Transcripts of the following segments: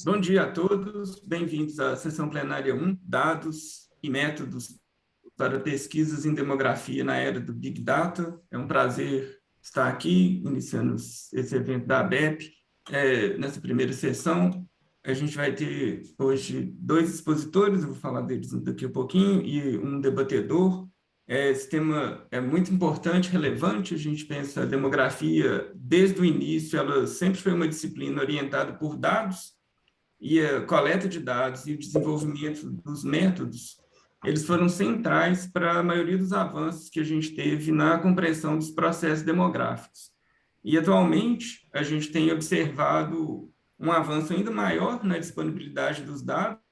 Bom dia a todos, bem-vindos à sessão plenária 1, Dados e Métodos para Pesquisas em Demografia na Era do Big Data. É um prazer estar aqui, iniciando esse evento da ABEP. Nessa primeira sessão, a gente vai ter hoje dois expositores, eu vou falar deles daqui a pouquinho, e um debatedor. Esse tema é muito importante, relevante, a gente pensa a demografia, desde o início, ela sempre foi uma disciplina orientada por dados, e a coleta de dados e o desenvolvimento dos métodos, eles foram centrais para a maioria dos avanços que a gente teve na compreensão dos processos demográficos. E, atualmente, a gente tem observado um avanço ainda maior na disponibilidade dos dados,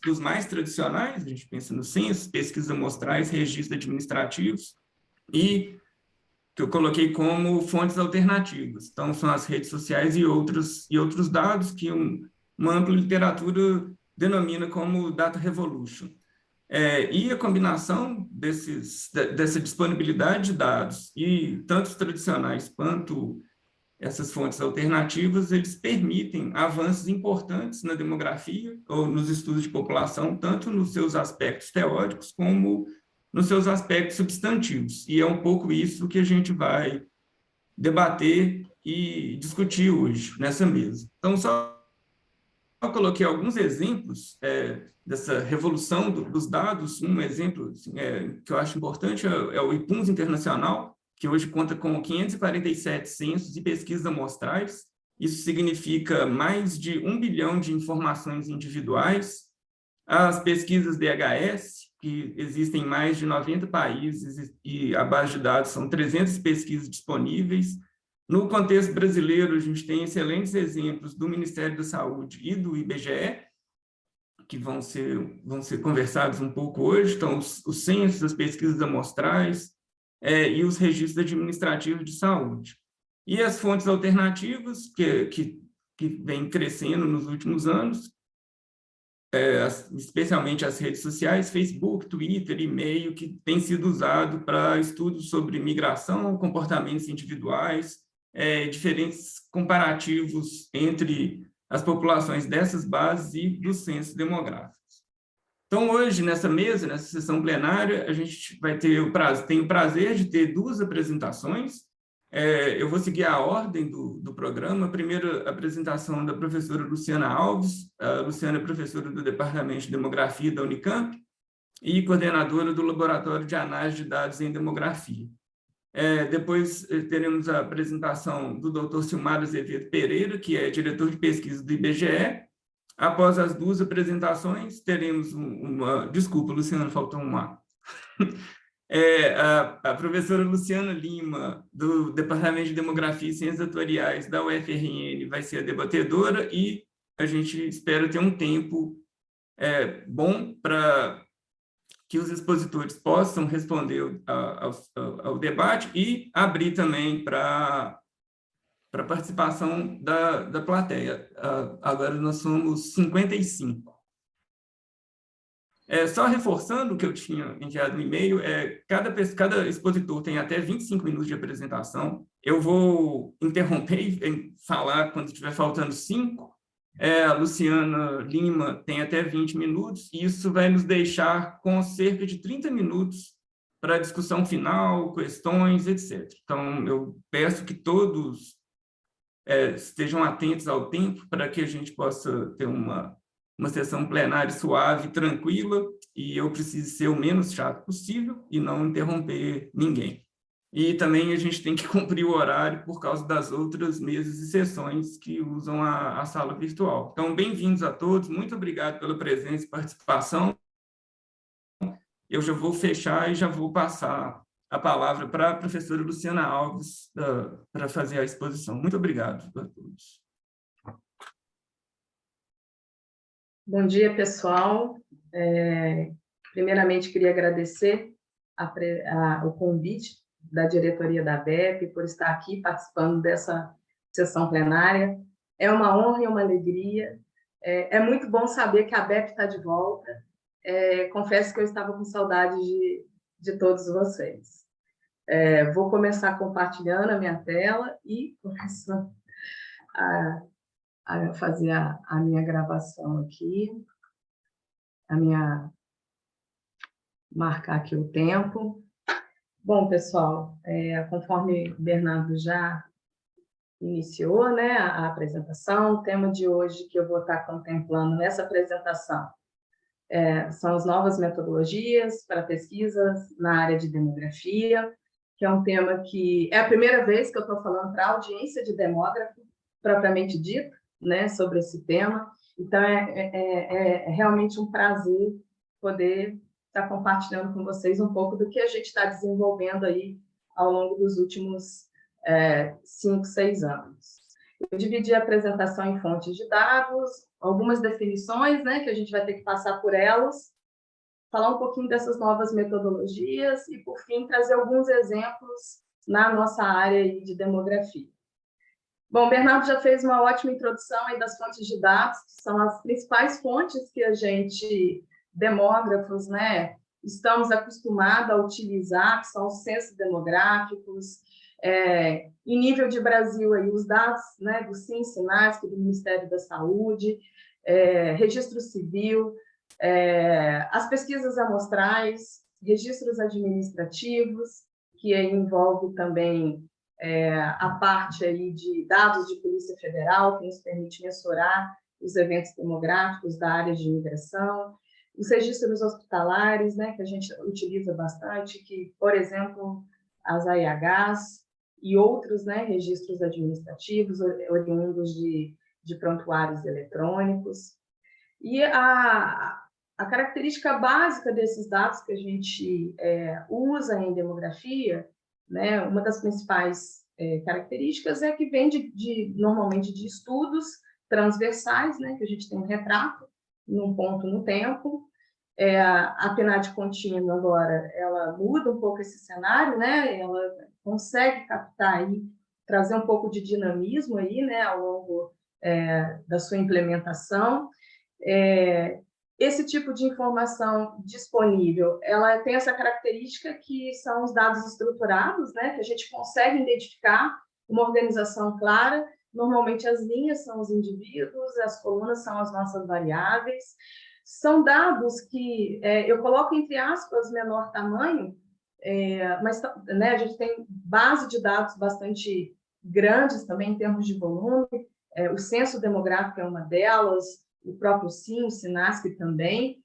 dos mais tradicionais, a gente pensa no censo, pesquisas amostrais, registros administrativos, e que eu coloquei como fontes alternativas. Então, são as redes sociais e outros dados que uma ampla literatura denomina como Data Revolution. E a combinação dessa disponibilidade de dados, e tanto os tradicionais quanto essas fontes alternativas, eles permitem avanços importantes na demografia ou nos estudos de população, tanto nos seus aspectos teóricos como nos seus aspectos substantivos. E é um pouco isso que a gente vai debater e discutir hoje nessa mesa. Então, só coloquei alguns exemplos dessa revolução dos dados. Um exemplo assim, que eu acho importante é o IPUNS Internacional, que hoje conta com 547 censos e pesquisas amostrais. Isso significa mais de 1 bilhão de informações individuais. As pesquisas DHS, que existem em mais de 90 países e a base de dados são 300 pesquisas disponíveis. No contexto brasileiro, a gente tem excelentes exemplos do Ministério da Saúde e do IBGE, que vão ser conversados um pouco hoje. Então, os censos, as pesquisas amostrais e os registros administrativos de saúde. E as fontes alternativas, que vêm crescendo nos últimos anos, especialmente as redes sociais, Facebook, Twitter, e-mail, que tem sido usado para estudos sobre migração, comportamentos individuais, diferentes comparativos entre as populações dessas bases e dos censos demográficos. Então, hoje, nessa mesa, nessa sessão plenária, a gente vai ter tem o prazer de ter duas apresentações. Eu vou seguir a ordem do programa. A primeira apresentação da professora Luciana Alves. A Luciana é professora do Departamento de Demografia da Unicamp e coordenadora do Laboratório de Análise de Dados em Demografia. Depois teremos a apresentação do Dr. Silmar Azevedo Pereira, que é diretor de pesquisa do IBGE. Após as duas apresentações, teremos uma... Desculpa, Luciana, faltou uma. A professora Luciana Lima, do Departamento de Demografia e Ciências Atuariais da UFRN, vai ser a debatedora, e a gente espera ter um tempo bom para que os expositores possam responder ao debate e abrir também para participação da plateia. Agora nós somos 55. Só reforçando o que eu tinha enviado no e-mail, cada expositor tem até 25 minutos de apresentação. Eu vou interromper e falar quando estiver faltando 5. A Luciana Lima tem até 20 minutos, e isso vai nos deixar com cerca de 30 minutos para a discussão final, questões, etc. Então, eu peço que todos estejam atentos ao tempo para que a gente possa ter uma sessão plenária suave, tranquila, e eu preciso ser o menos chato possível e não interromper ninguém. E também a gente tem que cumprir o horário por causa das outras mesas e sessões que usam a sala virtual. Então, bem-vindos a todos, muito obrigado pela presença e participação. Eu já vou fechar e já vou passar a palavra para a professora Luciana Alves para fazer a exposição. Muito obrigado a todos. Bom dia, pessoal. Primeiramente, queria agradecer o convite da diretoria da ABEP por estar aqui participando dessa sessão plenária. É uma honra e uma alegria. É muito bom saber que a ABEP está de volta. Confesso que eu estava com saudade de todos vocês. Vou começar compartilhando a minha tela e começando fazer a minha gravação aqui, marcar aqui o tempo. Bom, pessoal, conforme o Bernardo já iniciou, né, a apresentação, o tema de hoje que eu vou estar contemplando nessa apresentação são as novas metodologias para pesquisas na área de demografia, que é um tema que é a primeira vez que eu estou falando para a audiência de demógrafo, propriamente dito, né, sobre esse tema. Então, é realmente um prazer poder estar compartilhando com vocês um pouco do que a gente está desenvolvendo aí ao longo dos últimos 5, 6 anos. Eu dividi a apresentação em fontes de dados, algumas definições, né, que a gente vai ter que passar por elas, falar um pouquinho dessas novas metodologias e, por fim, trazer alguns exemplos na nossa área aí de demografia. Bom, o Bernardo já fez uma ótima introdução aí das fontes de dados, que são as principais fontes que a gente, demógrafos, né, estamos acostumados a utilizar, que são os censos demográficos. Em nível de Brasil, aí, os dados, né, do SINS, SINASC, do Ministério da Saúde, registro civil, as pesquisas amostrais, registros administrativos, que aí envolve também a parte aí de dados de Polícia Federal, que nos permite mensurar os eventos demográficos da área de imigração, os registros hospitalares, né, que a gente utiliza bastante, que, por exemplo, as AIHs e outros, né, registros administrativos oriundos de prontuários eletrônicos. E a característica básica desses dados que a gente usa em demografia, né, uma das principais características é que vem normalmente de estudos transversais, né, que a gente tem um retrato num ponto no tempo. A PNAD contínua agora, ela muda um pouco esse cenário, né, ela consegue captar aí, trazer um pouco de dinamismo aí, né, ao longo da sua implementação. Esse tipo de informação disponível, ela tem essa característica que são os dados estruturados, né, que a gente consegue identificar uma organização clara. Normalmente as linhas são os indivíduos, as colunas são as nossas variáveis. São dados que eu coloco entre aspas menor tamanho, mas, né, a gente tem base de dados bastante grandes também em termos de volume. O censo demográfico é uma delas, o próprio SIM, o SINASC também,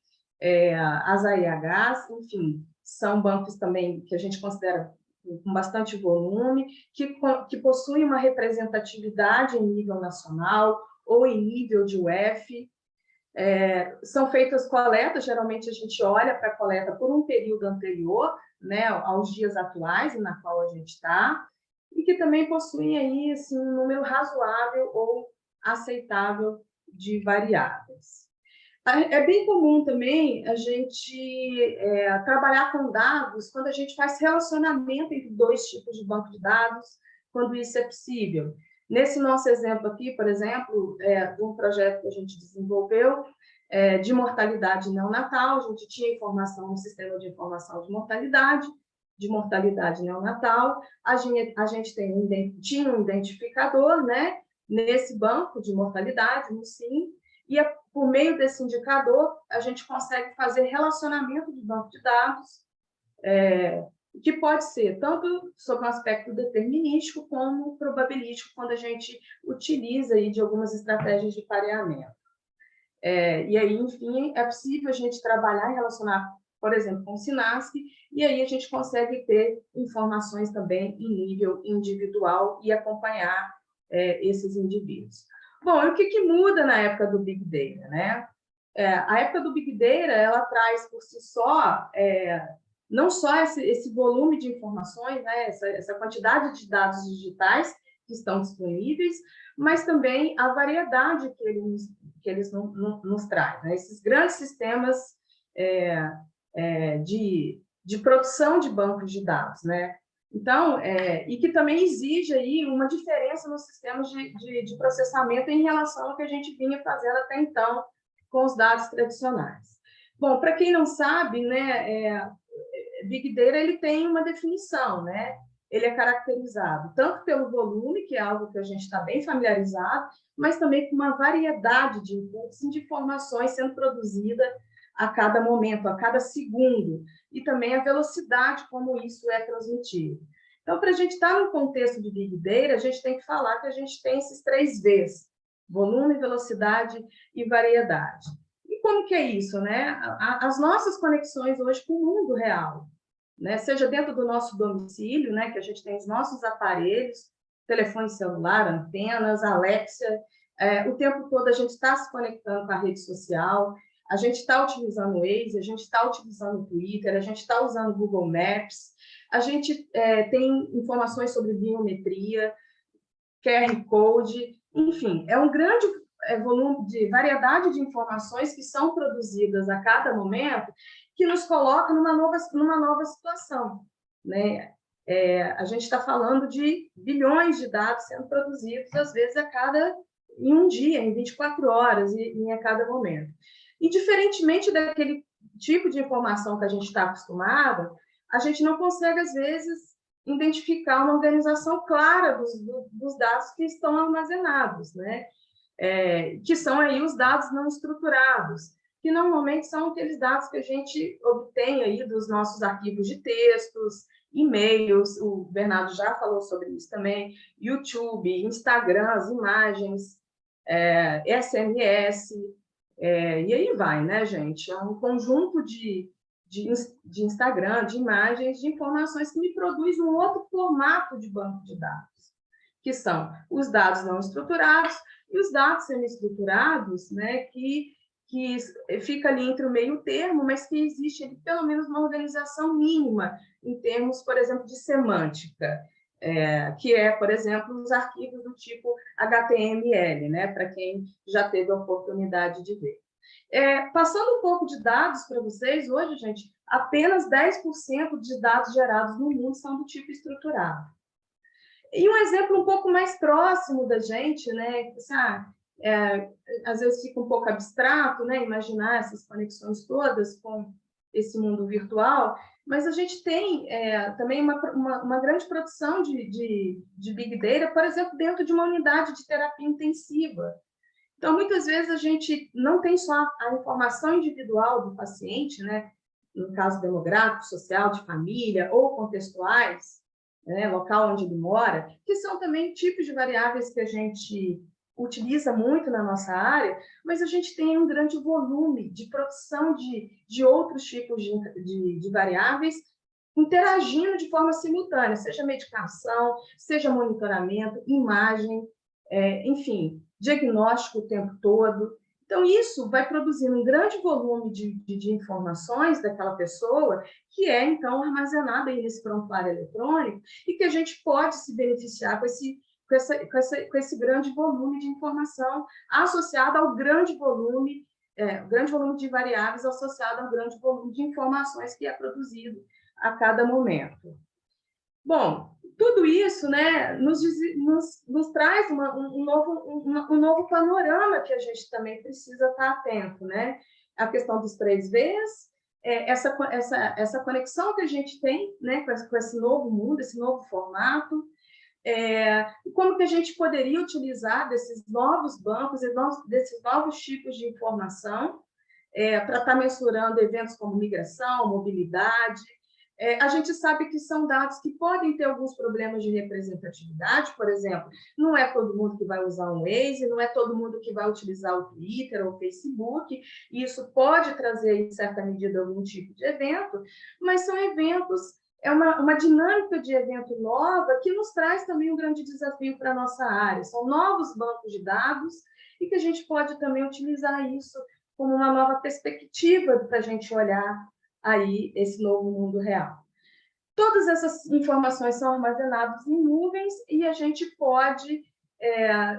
as AIHs, enfim, são bancos também que a gente considera com bastante volume, que possuem uma representatividade em nível nacional ou em nível de UF. São feitas coletas, geralmente a gente olha para a coleta por um período anterior, né, aos dias atuais na qual a gente está, e que também possuem aí, assim, um número razoável ou aceitável de variáveis. É bem comum também a gente trabalhar com dados quando a gente faz relacionamento entre dois tipos de banco de dados, quando isso é possível. Nesse nosso exemplo aqui, por exemplo, de um projeto que a gente desenvolveu de mortalidade neonatal, a gente tinha informação no sistema de informação de mortalidade neonatal, a gente tinha um identificador, né, nesse banco de mortalidade, no SIM, e por meio desse indicador, a gente consegue fazer relacionamento de banco de dados, que pode ser tanto sob um aspecto determinístico como probabilístico, quando a gente utiliza aí de algumas estratégias de pareamento. E aí, enfim, é possível a gente trabalhar e relacionar, por exemplo, com o SINASC, e aí a gente consegue ter informações também em nível individual e acompanhar esses indivíduos. Bom, e o que muda na época do Big Data, né? A época do Big Data, ela traz por si só, não só esse volume de informações, né? essa quantidade de dados digitais que estão disponíveis, mas também a variedade que eles nos trazem, né? Esses grandes sistemas de produção de bancos de dados, né? Então, e que também exige aí uma diferença nos sistemas de processamento em relação ao que a gente vinha fazendo até então com os dados tradicionais. Bom, para quem não sabe, né, Big Data ele tem uma definição, né? ele é caracterizado tanto pelo volume, que é algo que a gente está bem familiarizado, mas também com uma variedade de inputs e de informações sendo produzida a cada momento, a cada segundo, e também a velocidade como isso é transmitido. Então, para a gente estar no contexto de Big Data, a gente tem que falar que a gente tem esses 3 Vs: volume, velocidade e variedade. E como que é isso, né? As nossas conexões hoje com o mundo real, né? Seja dentro do nosso domicílio, né? Que a gente tem os nossos aparelhos, telefone celular, antenas, Alexa, o tempo todo a gente está se conectando com a rede social, a gente está utilizando o Waze, a gente está utilizando o Twitter, a gente está usando o Google Maps, a gente tem informações sobre biometria, QR Code, enfim, é um grande volume de variedade de informações que são produzidas a cada momento, que nos coloca numa nova situação, né? A gente está falando de bilhões de dados sendo produzidos, às vezes, em um dia, em 24 horas, e a cada momento. E, diferentemente daquele tipo de informação que a gente está acostumado, a gente não consegue, às vezes, identificar uma organização clara dos dados que estão armazenados, né? Que são aí os dados não estruturados, que normalmente são aqueles dados que a gente obtém aí dos nossos arquivos de textos, e-mails, o Bernardo já falou sobre isso também, YouTube, Instagram, as imagens, SMS, e aí vai, né, gente? É um conjunto de Instagram, de imagens, de informações que me produz um outro formato de banco de dados, que são os dados não estruturados e os dados semi-estruturados, né, que fica ali entre o meio termo, mas que existe ali, pelo menos uma organização mínima em termos, por exemplo, de semântica, que é, por exemplo, os arquivos do tipo HTML, né, para quem já teve a oportunidade de ver. Passando um pouco de dados para vocês, hoje, gente, apenas 10% de dados gerados no mundo são do tipo estruturado. E um exemplo um pouco mais próximo da gente, né, às vezes fica um pouco abstrato, né, imaginar essas conexões todas com esse mundo virtual, mas a gente tem também uma grande produção de Big Data, por exemplo, dentro de uma unidade de terapia intensiva. Então, muitas vezes, a gente não tem só a informação individual do paciente, né? No caso demográfico, social, de família, ou contextuais, né? Local onde ele mora, que são também tipos de variáveis que a gente utiliza muito na nossa área, mas a gente tem um grande volume de produção de outros tipos de variáveis interagindo de forma simultânea, seja medicação, seja monitoramento, imagem, enfim, diagnóstico o tempo todo. Então, isso vai produzindo um grande volume de informações daquela pessoa, que é, então, armazenada aí nesse prontuário eletrônico, e que a gente pode se beneficiar com esse grande volume de informação associado ao grande volume de variáveis associado ao grande volume de informações que é produzido a cada momento. Bom, tudo isso, né, nos traz um novo panorama que a gente também precisa estar atento, né? A questão dos 3 Vs, essa conexão que a gente tem, né, com esse novo mundo, esse novo formato, como que a gente poderia utilizar desses novos bancos, desses novos tipos de informação, para estar mensurando eventos como migração, mobilidade. A gente sabe que são dados que podem ter alguns problemas de representatividade, por exemplo, não é todo mundo que vai usar um Waze, não é todo mundo que vai utilizar o Twitter ou o Facebook, e isso pode trazer, em certa medida, algum tipo de evento, mas são eventos, uma dinâmica de evento nova que nos traz também um grande desafio para a nossa área. São novos bancos de dados e que a gente pode também utilizar isso como uma nova perspectiva para a gente olhar aí esse novo mundo real. Todas essas informações são armazenadas em nuvens e a gente pode,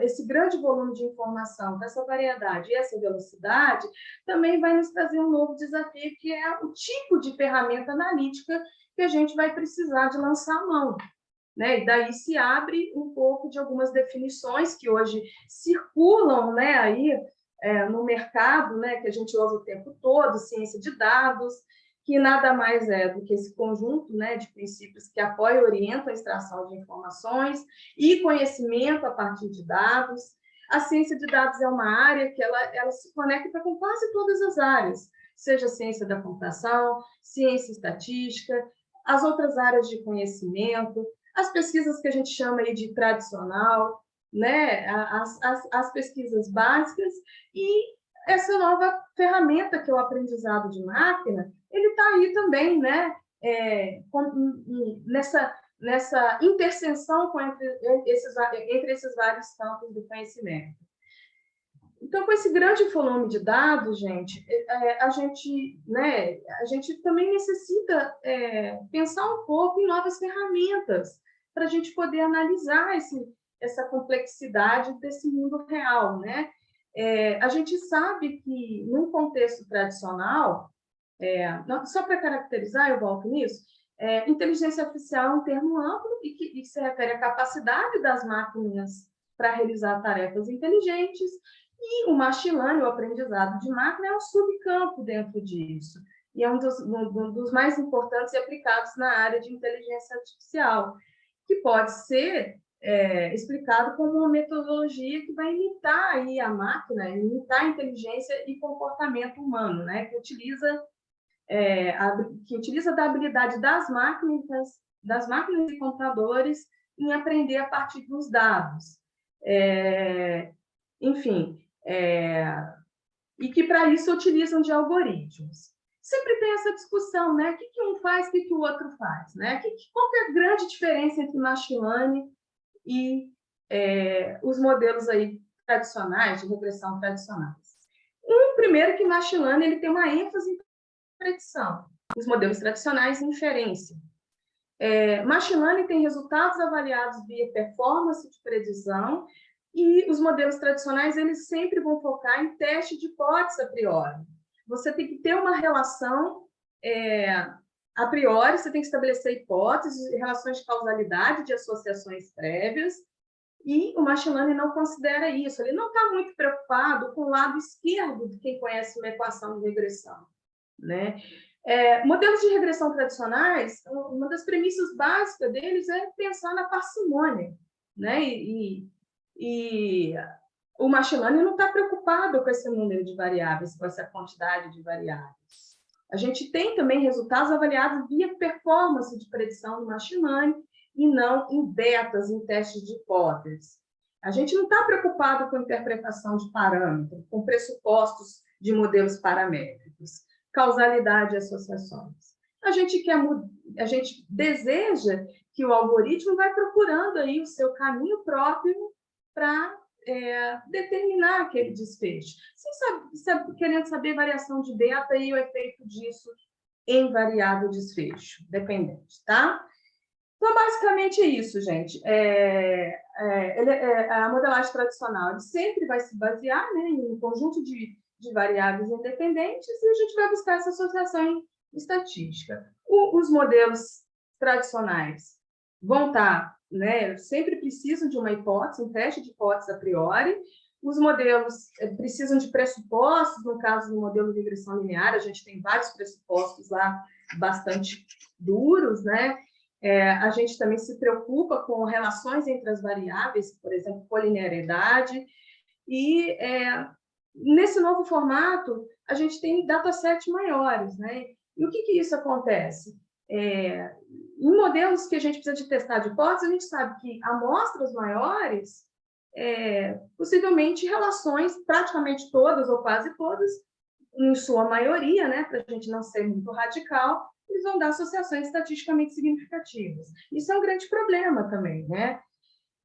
esse grande volume de informação, essa variedade e essa velocidade, também vai nos trazer um novo desafio, que é o tipo de ferramenta analítica que a gente vai precisar de lançar à mão. Né? E daí se abre um pouco de algumas definições que hoje circulam, né, aí, no mercado, né, que a gente usa o tempo todo, ciência de dados, que nada mais é do que esse conjunto, né, de princípios que apoiam e orientam a extração de informações e conhecimento a partir de dados. A ciência de dados é uma área que ela se conecta com quase todas as áreas, seja ciência da computação, ciência estatística, as outras áreas de conhecimento, as pesquisas que a gente chama aí de tradicional, né, as pesquisas básicas e essa nova ferramenta que é o aprendizado de máquina, ele está aí também, né? Nessa interseção entre esses vários campos do conhecimento. Então, com esse grande volume de dados, gente, a gente também necessita pensar um pouco em novas ferramentas para a gente poder analisar essa complexidade desse mundo real, né? A gente sabe que, num contexto tradicional, só para caracterizar, eu volto nisso, inteligência artificial é um termo amplo e que se refere à capacidade das máquinas para realizar tarefas inteligentes, e o machine learning, o aprendizado de máquina, é um subcampo dentro disso, e é um dos mais importantes e aplicados na área de inteligência artificial, que pode ser explicado como uma metodologia que vai imitar aí a máquina, imitar a inteligência e comportamento humano, né? Que utiliza da habilidade das máquinas e computadores em aprender a partir dos dados. Enfim, e que para isso utilizam de algoritmos. Sempre tem essa discussão, né? O que um faz, o que o outro faz, né? Qual que é a grande diferença entre machine learning e os modelos aí tradicionais, de regressão tradicionais? Primeiro que machine learning ele tem uma ênfase em predição, os modelos tradicionais em inferência. Machine learning tem resultados avaliados via performance de predição, e os modelos tradicionais eles sempre vão focar em teste de hipótese a priori. Você tem que ter uma relação a priori, você tem que estabelecer hipóteses, relações de causalidade, de associações prévias, e o machine learning não considera isso. Ele não está muito preocupado com o lado esquerdo de quem conhece uma equação de regressão, né? Modelos de regressão tradicionais, uma das premissas básicas deles é pensar na parcimônia, né? E o machine learning não está preocupado com esse número de variáveis, com essa quantidade de variáveis. A gente tem também resultados avaliados via performance de predição no machine learning e não em betas, em testes de hipóteses. A gente não está preocupado com interpretação de parâmetros, com pressupostos de modelos paramétricos, causalidade e associações. A gente deseja que o algoritmo vai procurando aí o seu caminho próprio para determinar aquele desfecho, querendo saber variação de beta e o efeito disso em variável desfecho, dependente, tá? Então, basicamente é isso, gente. A modelagem tradicional ele sempre vai se basear, né, em um conjunto de variáveis independentes e a gente vai buscar essa associação estatística. Os modelos tradicionais vão estar, né, sempre precisam de uma hipótese, um teste de hipótese a priori. Os modelos precisam de pressupostos, no caso do modelo de regressão linear, a gente tem vários pressupostos lá bastante duros, né? A gente também se preocupa com relações entre as variáveis, por exemplo, colinearidade, e nesse novo formato, a gente tem datasets maiores, né? E o que isso acontece? Em modelos que a gente precisa de testar de hipótese, a gente sabe que amostras maiores, possivelmente relações, praticamente todas ou quase todas, em sua maioria, né, para a gente não ser muito radical, eles vão dar associações estatisticamente significativas. Isso é um grande problema também, né?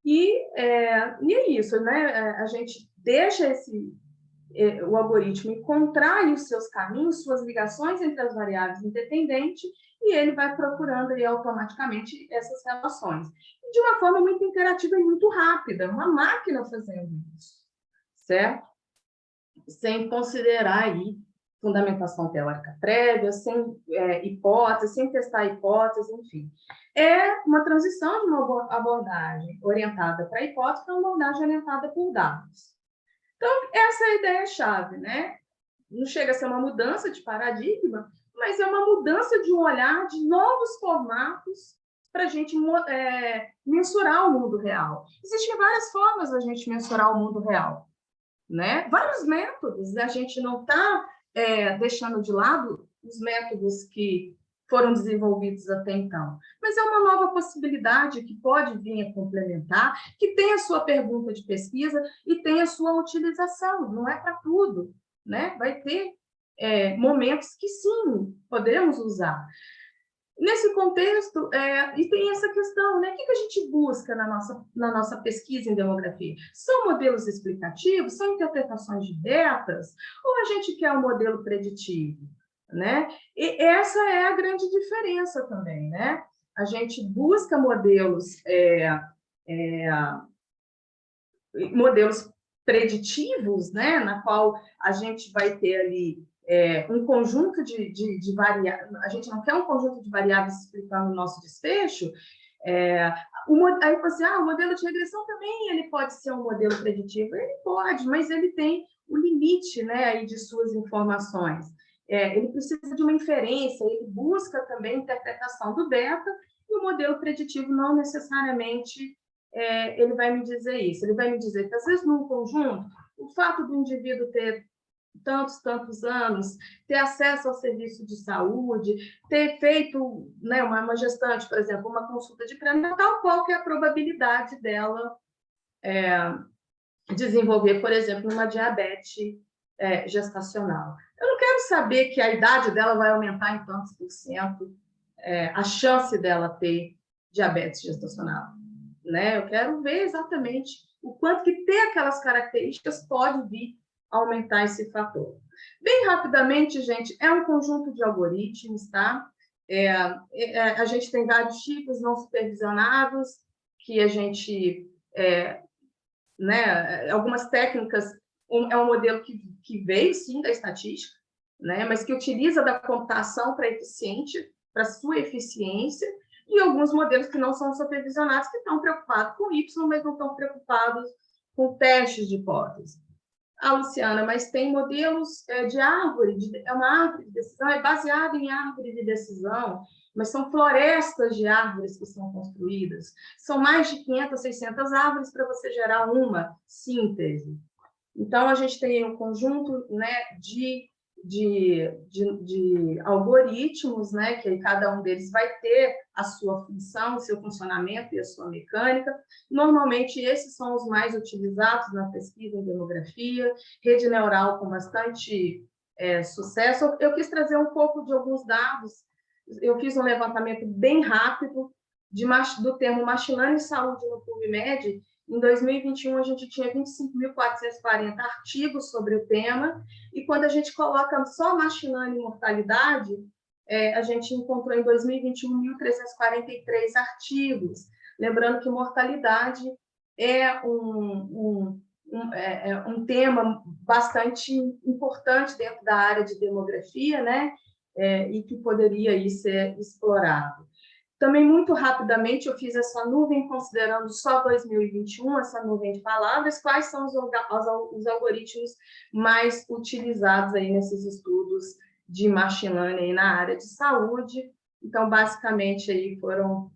E é isso, né? A gente deixa o algoritmo encontrar os seus caminhos, suas ligações entre as variáveis independentes, e ele vai procurando aí, automaticamente essas relações. De uma forma muito interativa e muito rápida, uma máquina fazendo isso, certo? Sem considerar aí fundamentação teórica prévia, sem hipótese, sem testar hipótese, enfim. É uma transição de uma abordagem orientada para a hipótese para uma abordagem orientada por dados. Então, essa é a ideia-chave, né? Não chega a ser uma mudança de paradigma, mas é uma mudança de um olhar de novos formatos para a gente mensurar o mundo real. Existem várias formas da gente mensurar o mundo real, né? Vários métodos, a gente não está deixando de lado os métodos que foram desenvolvidos até então. Mas é uma nova possibilidade que pode vir a complementar, que tem a sua pergunta de pesquisa e tem a sua utilização, não é para tudo, né? Vai ter momentos que sim, podemos usar. Nesse contexto, e tem essa questão, né? O que a gente busca na nossa pesquisa em demografia? São modelos explicativos? São interpretações diretas? Ou a gente quer um modelo preditivo? Né? E essa é a grande diferença também, né? A gente busca modelos preditivos, né? Na qual a gente vai ter ali um conjunto de variáveis. A gente não quer um conjunto de variáveis explicando o nosso desfecho. Aí você, o modelo de regressão também ele pode ser um modelo preditivo. Ele pode, mas ele tem o limite, né, aí de suas informações. Ele precisa de uma inferência, ele busca também a interpretação do beta, e o modelo preditivo não necessariamente ele vai me dizer isso. Ele vai me dizer que, às vezes, num conjunto, o fato do indivíduo ter tantos anos, ter acesso ao serviço de saúde, ter feito, né, uma gestante, por exemplo, uma consulta de pré-natal, qual que é a probabilidade dela desenvolver, por exemplo, uma diabetes gestacional. Eu não quero saber que a idade dela vai aumentar em tantos por cento a chance dela ter diabetes gestacional, né? Eu quero ver exatamente o quanto que ter aquelas características pode vir a aumentar esse fator. Bem rapidamente, gente, é um conjunto de algoritmos, tá? A gente tem vários tipos não supervisionados, que a gente, né, algumas técnicas, é um modelo que veio, sim, da estatística, né, mas que utiliza da computação para sua eficiência, e alguns modelos que não são supervisionados, que estão preocupados com Y, mas não estão preocupados com testes de hipótese. Luciana, mas tem modelos de árvore, é uma árvore de decisão, é baseado em árvore de decisão, mas são florestas de árvores que são construídas. São mais de 500, 600 árvores para você gerar uma síntese. Então, a gente tem um conjunto, né, de algoritmos, né, que cada um deles vai ter a sua função, o seu funcionamento e a sua mecânica. Normalmente, esses são os mais utilizados na pesquisa em demografia, rede neural com bastante sucesso. Eu quis trazer um pouco de alguns dados. Eu fiz um levantamento bem rápido do termo Machine Learning e Saúde no PubMed. Em 2021, a gente tinha 25.440 artigos sobre o tema, e quando a gente coloca só Machine Learning e mortalidade, a gente encontrou em 2021 1.343 artigos. Lembrando que mortalidade é um tema bastante importante dentro da área de demografia, né? E que poderia aí ser explorado. Também, muito rapidamente, eu fiz essa nuvem, considerando só 2021, essa nuvem de palavras, quais são os algoritmos mais utilizados aí nesses estudos de machine learning na área de saúde. Então, basicamente, aí foram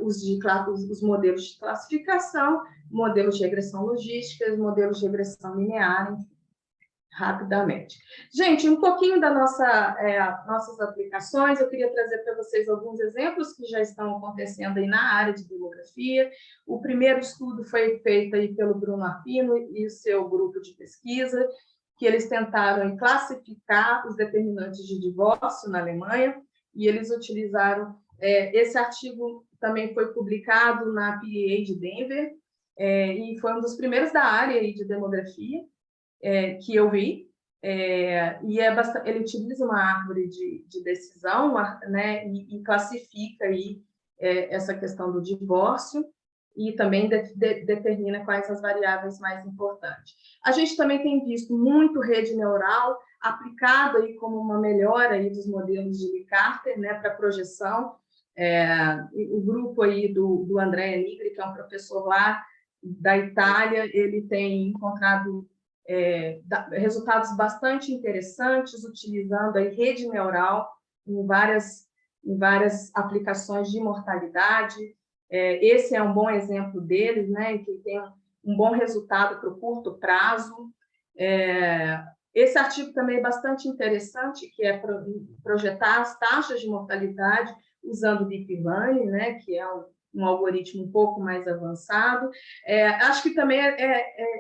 os modelos de classificação, modelos de regressão logística, modelos de regressão linear, rapidamente. Gente, um pouquinho das nossas aplicações, eu queria trazer para vocês alguns exemplos que já estão acontecendo aí na área de demografia. O primeiro estudo foi feito aí pelo Bruno Arpino e o seu grupo de pesquisa, que eles tentaram classificar os determinantes de divórcio na Alemanha, e eles utilizaram, esse artigo também foi publicado na PEA de Denver, e foi um dos primeiros da área aí de demografia, que eu vi, e ele utiliza uma árvore de decisão, né, e classifica aí, essa questão do divórcio, e também determina quais as variáveis mais importantes. A gente também tem visto muito rede neural aplicada aí como uma melhora aí dos modelos de Lee Carter, né, para projeção. O grupo aí do Andrea Nigri, que é um professor lá da Itália, ele tem encontrado resultados bastante interessantes, utilizando a rede neural em várias aplicações de mortalidade. Esse é um bom exemplo deles, né, que tem um bom resultado para o curto prazo. Esse artigo também é bastante interessante, que é projetar as taxas de mortalidade usando o Deep Learning, né, que é um algoritmo um pouco mais avançado. Acho que também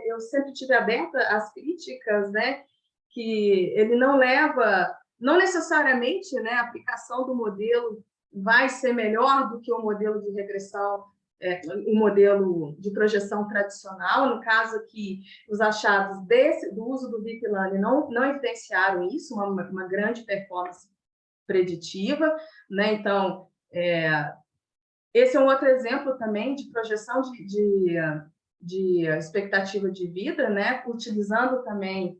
eu sempre tive aberta às críticas, né, que ele não leva, não necessariamente, né, a aplicação do modelo vai ser melhor do que o modelo de regressão, o modelo de projeção tradicional. No caso aqui, os achados do uso do Deep Learning não evidenciaram isso, uma grande performance preditiva, né? Então, esse é um outro exemplo também de projeção de expectativa de vida, né? Utilizando também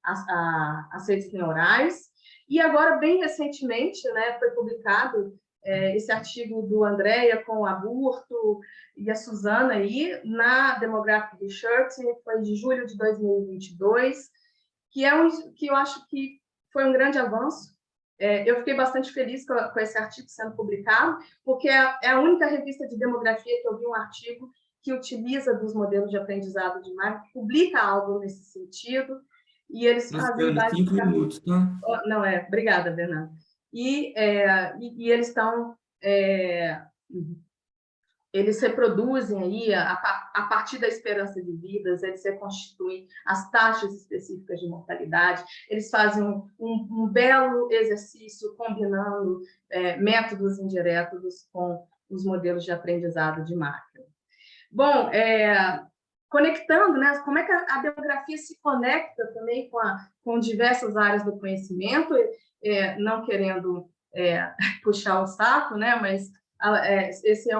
as redes neurais. E agora, bem recentemente, né, foi publicado esse artigo do Andrea com o Aburto e a Suzana aí, na Demographic Research, foi de julho de 2022, que eu acho que foi um grande avanço. Eu fiquei bastante feliz com esse artigo sendo publicado, porque é a única revista de demografia que eu vi um artigo que utiliza dos modelos de aprendizado de máquina, que publica algo nesse sentido, e eles fazem vários... 5 minutos, tá? Não, obrigada, Bernardo. E eles estão... eles reproduzem aí, a partir da esperança de vidas, eles reconstituem as taxas específicas de mortalidade, eles fazem um belo exercício combinando métodos indiretos com os modelos de aprendizado de máquina. Bom, conectando, né, como é que a demografia se conecta também com diversas áreas do conhecimento, não querendo puxar o saco, né, mas esse é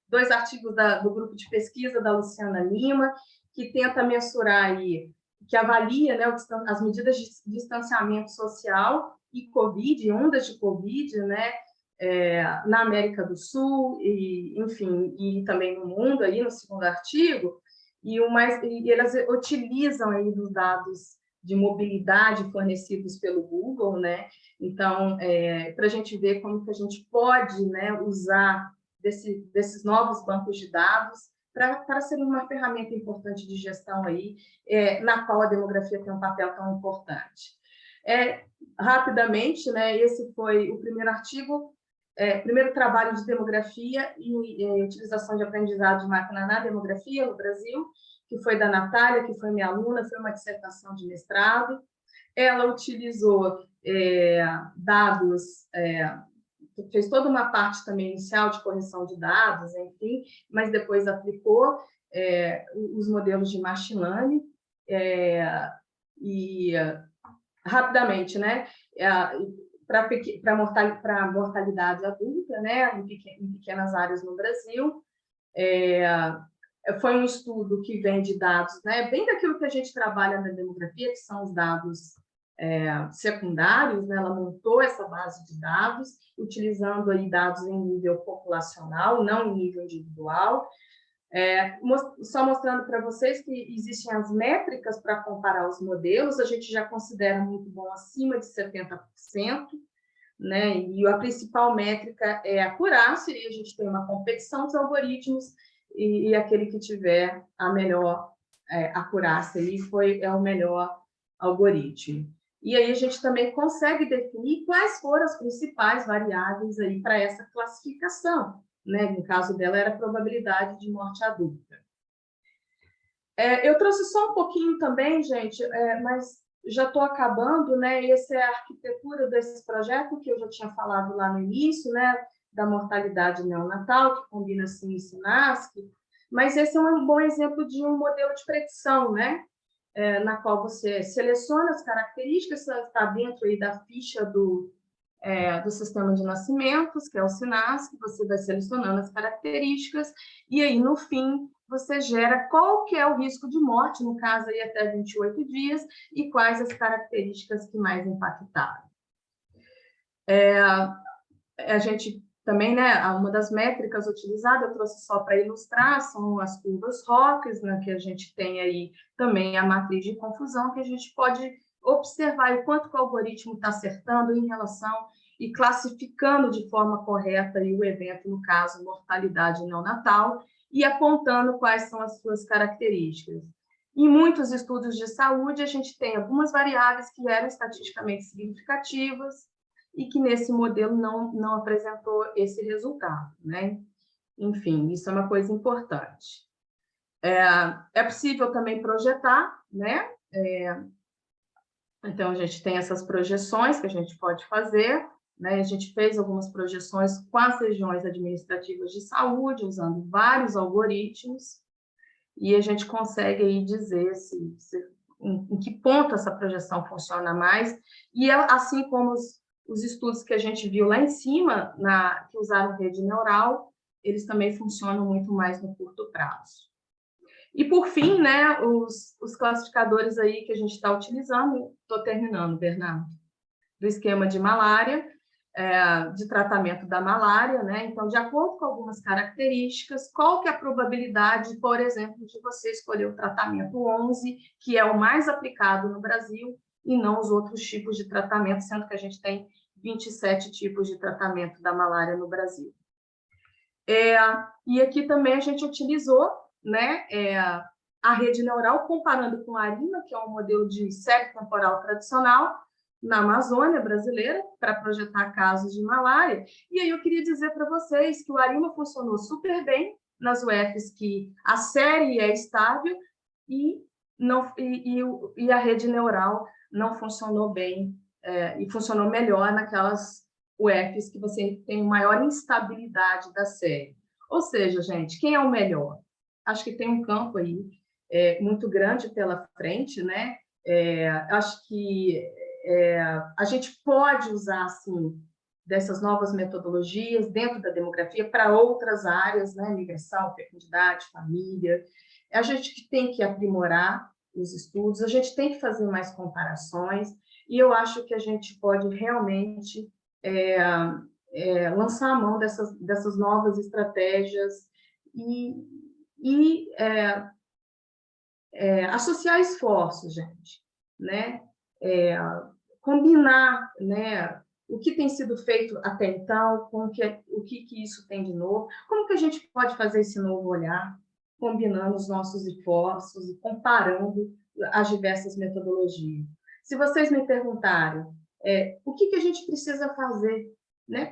dois artigos do grupo de pesquisa da Luciana Lima, que tenta mensurar aí, que avalia, né, as medidas de distanciamento social e Covid, ondas de Covid, né, na América do Sul, enfim, e também no mundo, aí no segundo artigo, e elas utilizam aí dos dados de mobilidade fornecidos pelo Google, né? Então, para a gente ver como que a gente pode, né, usar desses novos bancos de dados para ser uma ferramenta importante de gestão aí, na qual a demografia tem um papel tão importante. Rapidamente, né, esse foi o primeiro artigo, primeiro trabalho de demografia e utilização de aprendizado de máquina na demografia no Brasil, que foi da Natália, que foi minha aluna, foi uma dissertação de mestrado. Ela utilizou dados, fez toda uma parte também inicial de correção de dados, enfim, mas depois aplicou os modelos de machine learning e rapidamente, né, para mortalidade adulta, né, em pequenas áreas no Brasil. Foi um estudo que vem de dados, né, bem daquilo que a gente trabalha na demografia, que são os dados secundários, né? Ela montou essa base de dados, utilizando aí dados em nível populacional, não em nível individual, só mostrando para vocês que existem as métricas para comparar os modelos, a gente já considera muito bom, acima de 70%, né? E a principal métrica é a acurácia, e a gente tem uma competição dos algoritmos, e aquele que tiver a melhor acurácia é o melhor algoritmo. E aí a gente também consegue definir quais foram as principais variáveis aí para essa classificação, né? No caso dela, era a probabilidade de morte adulta. Eu trouxe só um pouquinho também, gente, mas já estou acabando, né? Essa é a arquitetura desse projeto que eu já tinha falado lá no início, né? Da mortalidade neonatal, que combina assim e SINASC, mas esse é um bom exemplo de um modelo de predição, né? Na qual você seleciona as características, está dentro aí da ficha do sistema de nascimentos, que é o SINASC, você vai selecionando as características, e aí, no fim, você gera qual que é o risco de morte, no caso, aí até 28 dias, e quais as características que mais impactaram. A gente também, né, uma das métricas utilizadas, eu trouxe só para ilustrar, são as curvas Hawkins, né, que a gente tem aí também a matriz de confusão, que a gente pode observar o quanto que o algoritmo está acertando em relação e classificando de forma correta aí o evento, no caso, mortalidade neonatal, e apontando quais são as suas características. Em muitos estudos de saúde, a gente tem algumas variáveis que eram estatisticamente significativas e que nesse modelo não apresentou esse resultado, né? Enfim, isso é uma coisa importante. É possível também projetar, né? Então, a gente tem essas projeções que a gente pode fazer, né? A gente fez algumas projeções com as regiões administrativas de saúde, usando vários algoritmos, e a gente consegue aí dizer em que ponto essa projeção funciona mais, e assim como os estudos que a gente viu lá em cima, que usaram rede neural, eles também funcionam muito mais no curto prazo. E, por fim, né, os classificadores aí que a gente está utilizando, estou terminando, Bernardo, do esquema de malária, de tratamento da malária, né? Então, de acordo com algumas características, qual que é a probabilidade, por exemplo, de você escolher o tratamento 11, que é o mais aplicado no Brasil, e não os outros tipos de tratamento, sendo que a gente tem 27 tipos de tratamento da malária no Brasil. E aqui também a gente utilizou, né, a rede neural, comparando com a ARIMA, que é um modelo de série temporal tradicional, na Amazônia brasileira, para projetar casos de malária. E aí eu queria dizer para vocês que o ARIMA funcionou super bem nas UFs que a série é estável e a rede neural não funcionou bem, e funcionou melhor naquelas UFs que você tem maior instabilidade da série. Ou seja, gente, quem é o melhor? Acho que tem um campo aí muito grande pela frente, né? Acho que a gente pode usar, assim, dessas novas metodologias dentro da demografia para outras áreas, né? Migração, fecundidade, família. A gente tem que aprimorar os estudos, a gente tem que fazer mais comparações, e eu acho que a gente pode realmente lançar a mão dessas novas estratégias e associar esforços, gente, né? Combinar, né, o que tem sido feito até então, o que isso tem de novo, como que a gente pode fazer esse novo olhar, combinando os nossos esforços e comparando as diversas metodologias. Se vocês me perguntarem o que a gente precisa fazer, né?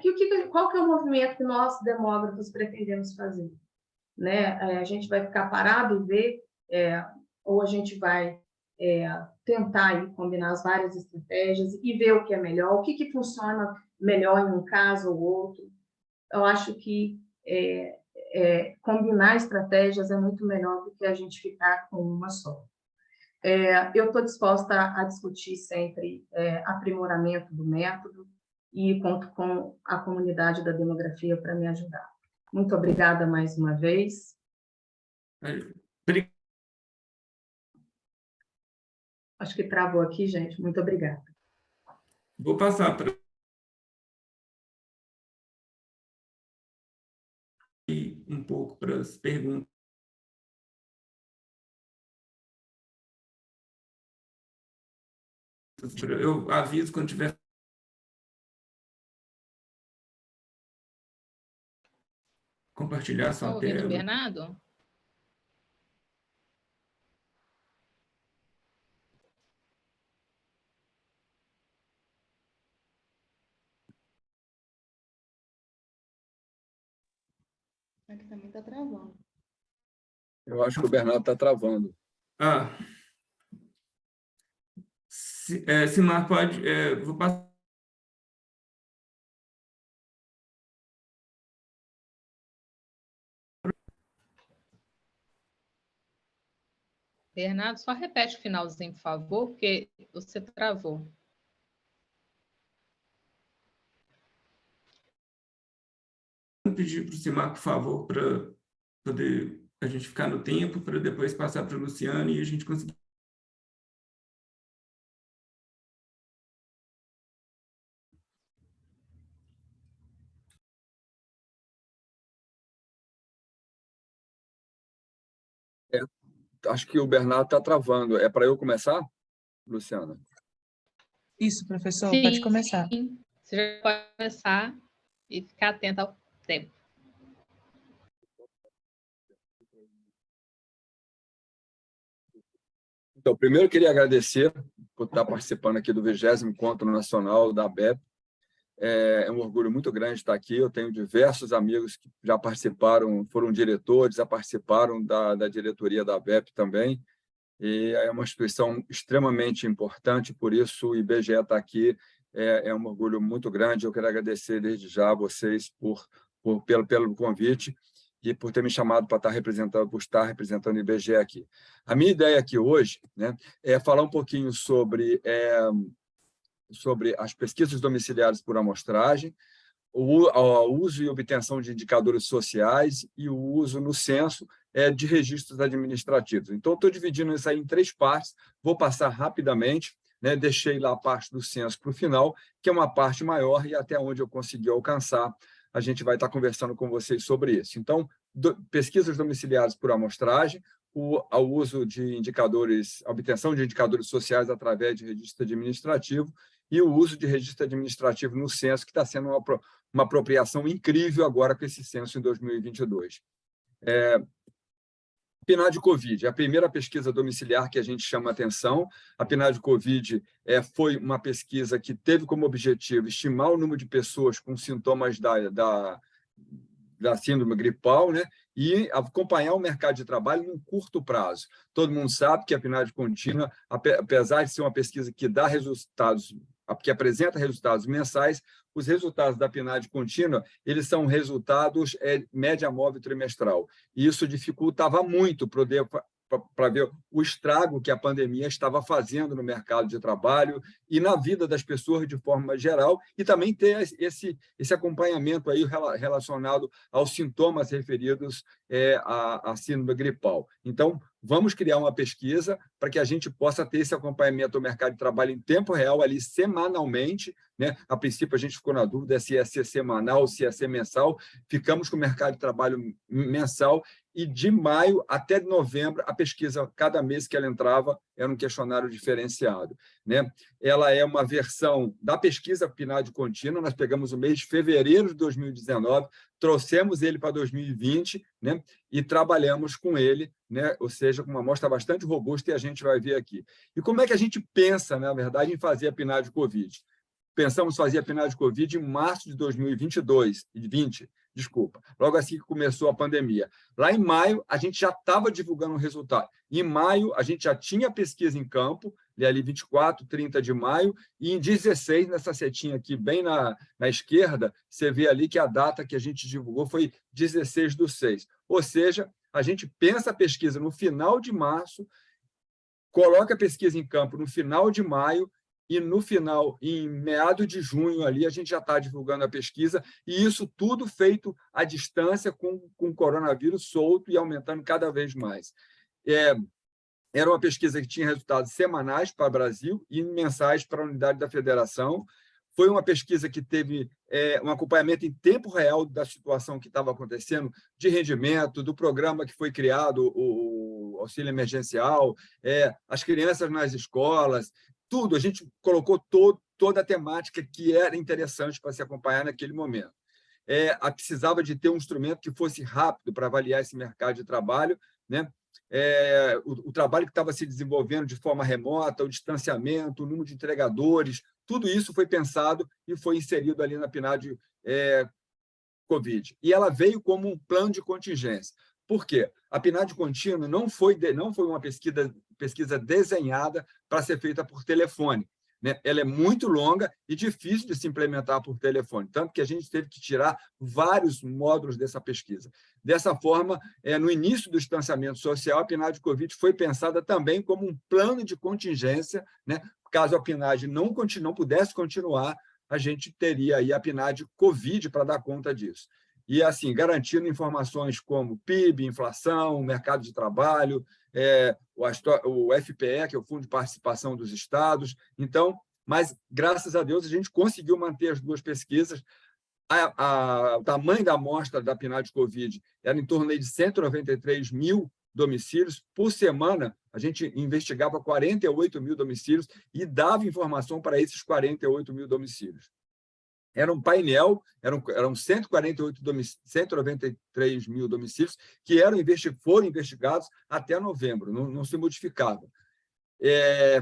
Qual que é o movimento que nós, demógrafos, pretendemos fazer? Né? A gente vai ficar parado e ver, ou a gente vai tentar aí, combinar as várias estratégias e ver o que é melhor, o que funciona melhor em um caso ou outro. Eu acho que combinar estratégias é muito melhor do que a gente ficar com uma só. Eu estou disposta a discutir sempre aprimoramento do método e conto com a comunidade da demografia para me ajudar. Muito obrigada mais uma vez. Acho que travou aqui, gente. Muito obrigada. Vou passar para um pouco para as perguntas. Eu aviso quando tiver. Compartilhar sua tela. Ouvindo o Bernardo? Aqui também está travando. Eu acho que o Bernardo está travando. Simar, pode... vou passar. Bernardo, só repete o finalzinho, por favor, porque você travou. Vou pedir para o Simar, por favor, para poder a gente ficar no tempo, para depois passar para o Luciano e a gente conseguir. Acho que o Bernardo está travando. É para eu começar, Luciana? Isso, professor, Sim, pode começar. você já pode começar e ficar atento ao tempo. Então, primeiro, eu queria agradecer por estar participando aqui do 20º Encontro Nacional da ABEP. É um orgulho muito grande estar aqui. Eu tenho diversos amigos que já participaram, foram diretores, já participaram da diretoria da ABEP também. E é uma instituição extremamente importante, por isso o IBGE está aqui. É um orgulho muito grande. Eu quero agradecer desde já a vocês pelo convite e por ter me chamado para estar representando o IBGE aqui. A minha ideia aqui hoje, né, é falar um pouquinho sobre as pesquisas domiciliares por amostragem, o uso e obtenção de indicadores sociais e o uso no censo de registros administrativos. Então, estou dividindo isso aí em 3 partes, vou passar rapidamente, né? Deixei lá a parte do censo para o final, que é uma parte maior e até onde eu consegui alcançar, a gente vai estar conversando com vocês sobre isso. Então, pesquisas domiciliares por amostragem, o uso de indicadores, a obtenção de indicadores sociais através de registro administrativo e o uso de registro administrativo no censo, que está sendo uma apropriação incrível agora com esse censo em 2022. PNAD Covid, a primeira pesquisa domiciliar que a gente chama atenção. A PNAD Covid foi uma pesquisa que teve como objetivo estimar o número de pessoas com sintomas da síndrome gripal, né? E acompanhar o mercado de trabalho num curto prazo. Todo mundo sabe que a PNAD contínua, apesar de ser uma pesquisa que dá resultados, que apresenta resultados mensais, os resultados da PNAD contínua, eles são resultados média móvel trimestral. E isso dificultava muito para ver o estrago que a pandemia estava fazendo no mercado de trabalho e na vida das pessoas de forma geral, e também ter esse acompanhamento aí relacionado aos sintomas referidos à síndrome gripal. Então, vamos criar uma pesquisa para que a gente possa ter esse acompanhamento do mercado de trabalho em tempo real, ali semanalmente, né? A princípio, a gente ficou na dúvida se ia ser semanal ou se ia ser mensal. Ficamos com o mercado de trabalho mensal e de maio até novembro, a pesquisa, cada mês que ela entrava, era um questionário diferenciado, né? Ela é uma versão da pesquisa PNAD contínua. Nós pegamos o mês de fevereiro de 2019, trouxemos ele para 2020, né? E trabalhamos com ele, né? Ou seja, com uma amostra bastante robusta, e a gente vai ver aqui. E como é que a gente pensa, na verdade, em fazer a PNAD Covid? Pensamos fazer a PNAD Covid em março de 2022, logo assim que começou a pandemia. Lá em maio, a gente já estava divulgando o resultado. Em maio, a gente já tinha pesquisa em campo, ali 24, 30 de maio, e em 16, nessa setinha aqui, bem na esquerda, você vê ali que a data que a gente divulgou foi 16/6. Ou seja, a gente pensa a pesquisa no final de março, coloca a pesquisa em campo no final de maio, e no final, em meados de junho, ali, a gente já está divulgando a pesquisa, e isso tudo feito à distância, com o coronavírus solto e aumentando cada vez mais. Era uma pesquisa que tinha resultados semanais para o Brasil e mensais para a unidade da federação. Foi uma pesquisa que teve um acompanhamento em tempo real da situação que estava acontecendo, de rendimento, do programa que foi criado, o auxílio emergencial, as crianças nas escolas, tudo. A gente colocou toda a temática que era interessante para se acompanhar naquele momento. Precisava de ter um instrumento que fosse rápido para avaliar esse mercado de trabalho, né? O trabalho que estava se desenvolvendo de forma remota, o distanciamento, o número de entregadores, tudo isso foi pensado e foi inserido ali na PNAD Covid. E ela veio como um plano de contingência. Por quê? A PNAD contínua não foi uma pesquisa desenhada para ser feita por telefone, né? Ela é muito longa e difícil de se implementar por telefone, tanto que a gente teve que tirar vários módulos dessa pesquisa. Dessa forma, no início do distanciamento social, a PNAD Covid foi pensada também como um plano de contingência, né? Caso a PNAD não pudesse continuar, a gente teria aí a PNAD Covid para dar conta disso. E, assim, garantindo informações como PIB, inflação, mercado de trabalho, o FPE, que é o Fundo de Participação dos Estados. Então, mas, graças a Deus, a gente conseguiu manter as duas pesquisas. O tamanho da amostra da PNAD Covid era em torno de 193 mil domicílios. Por semana, a gente investigava 48 mil domicílios e dava informação para esses 48 mil domicílios. Era um painel, eram 193 mil domicílios que foram investigados até novembro, não se modificava.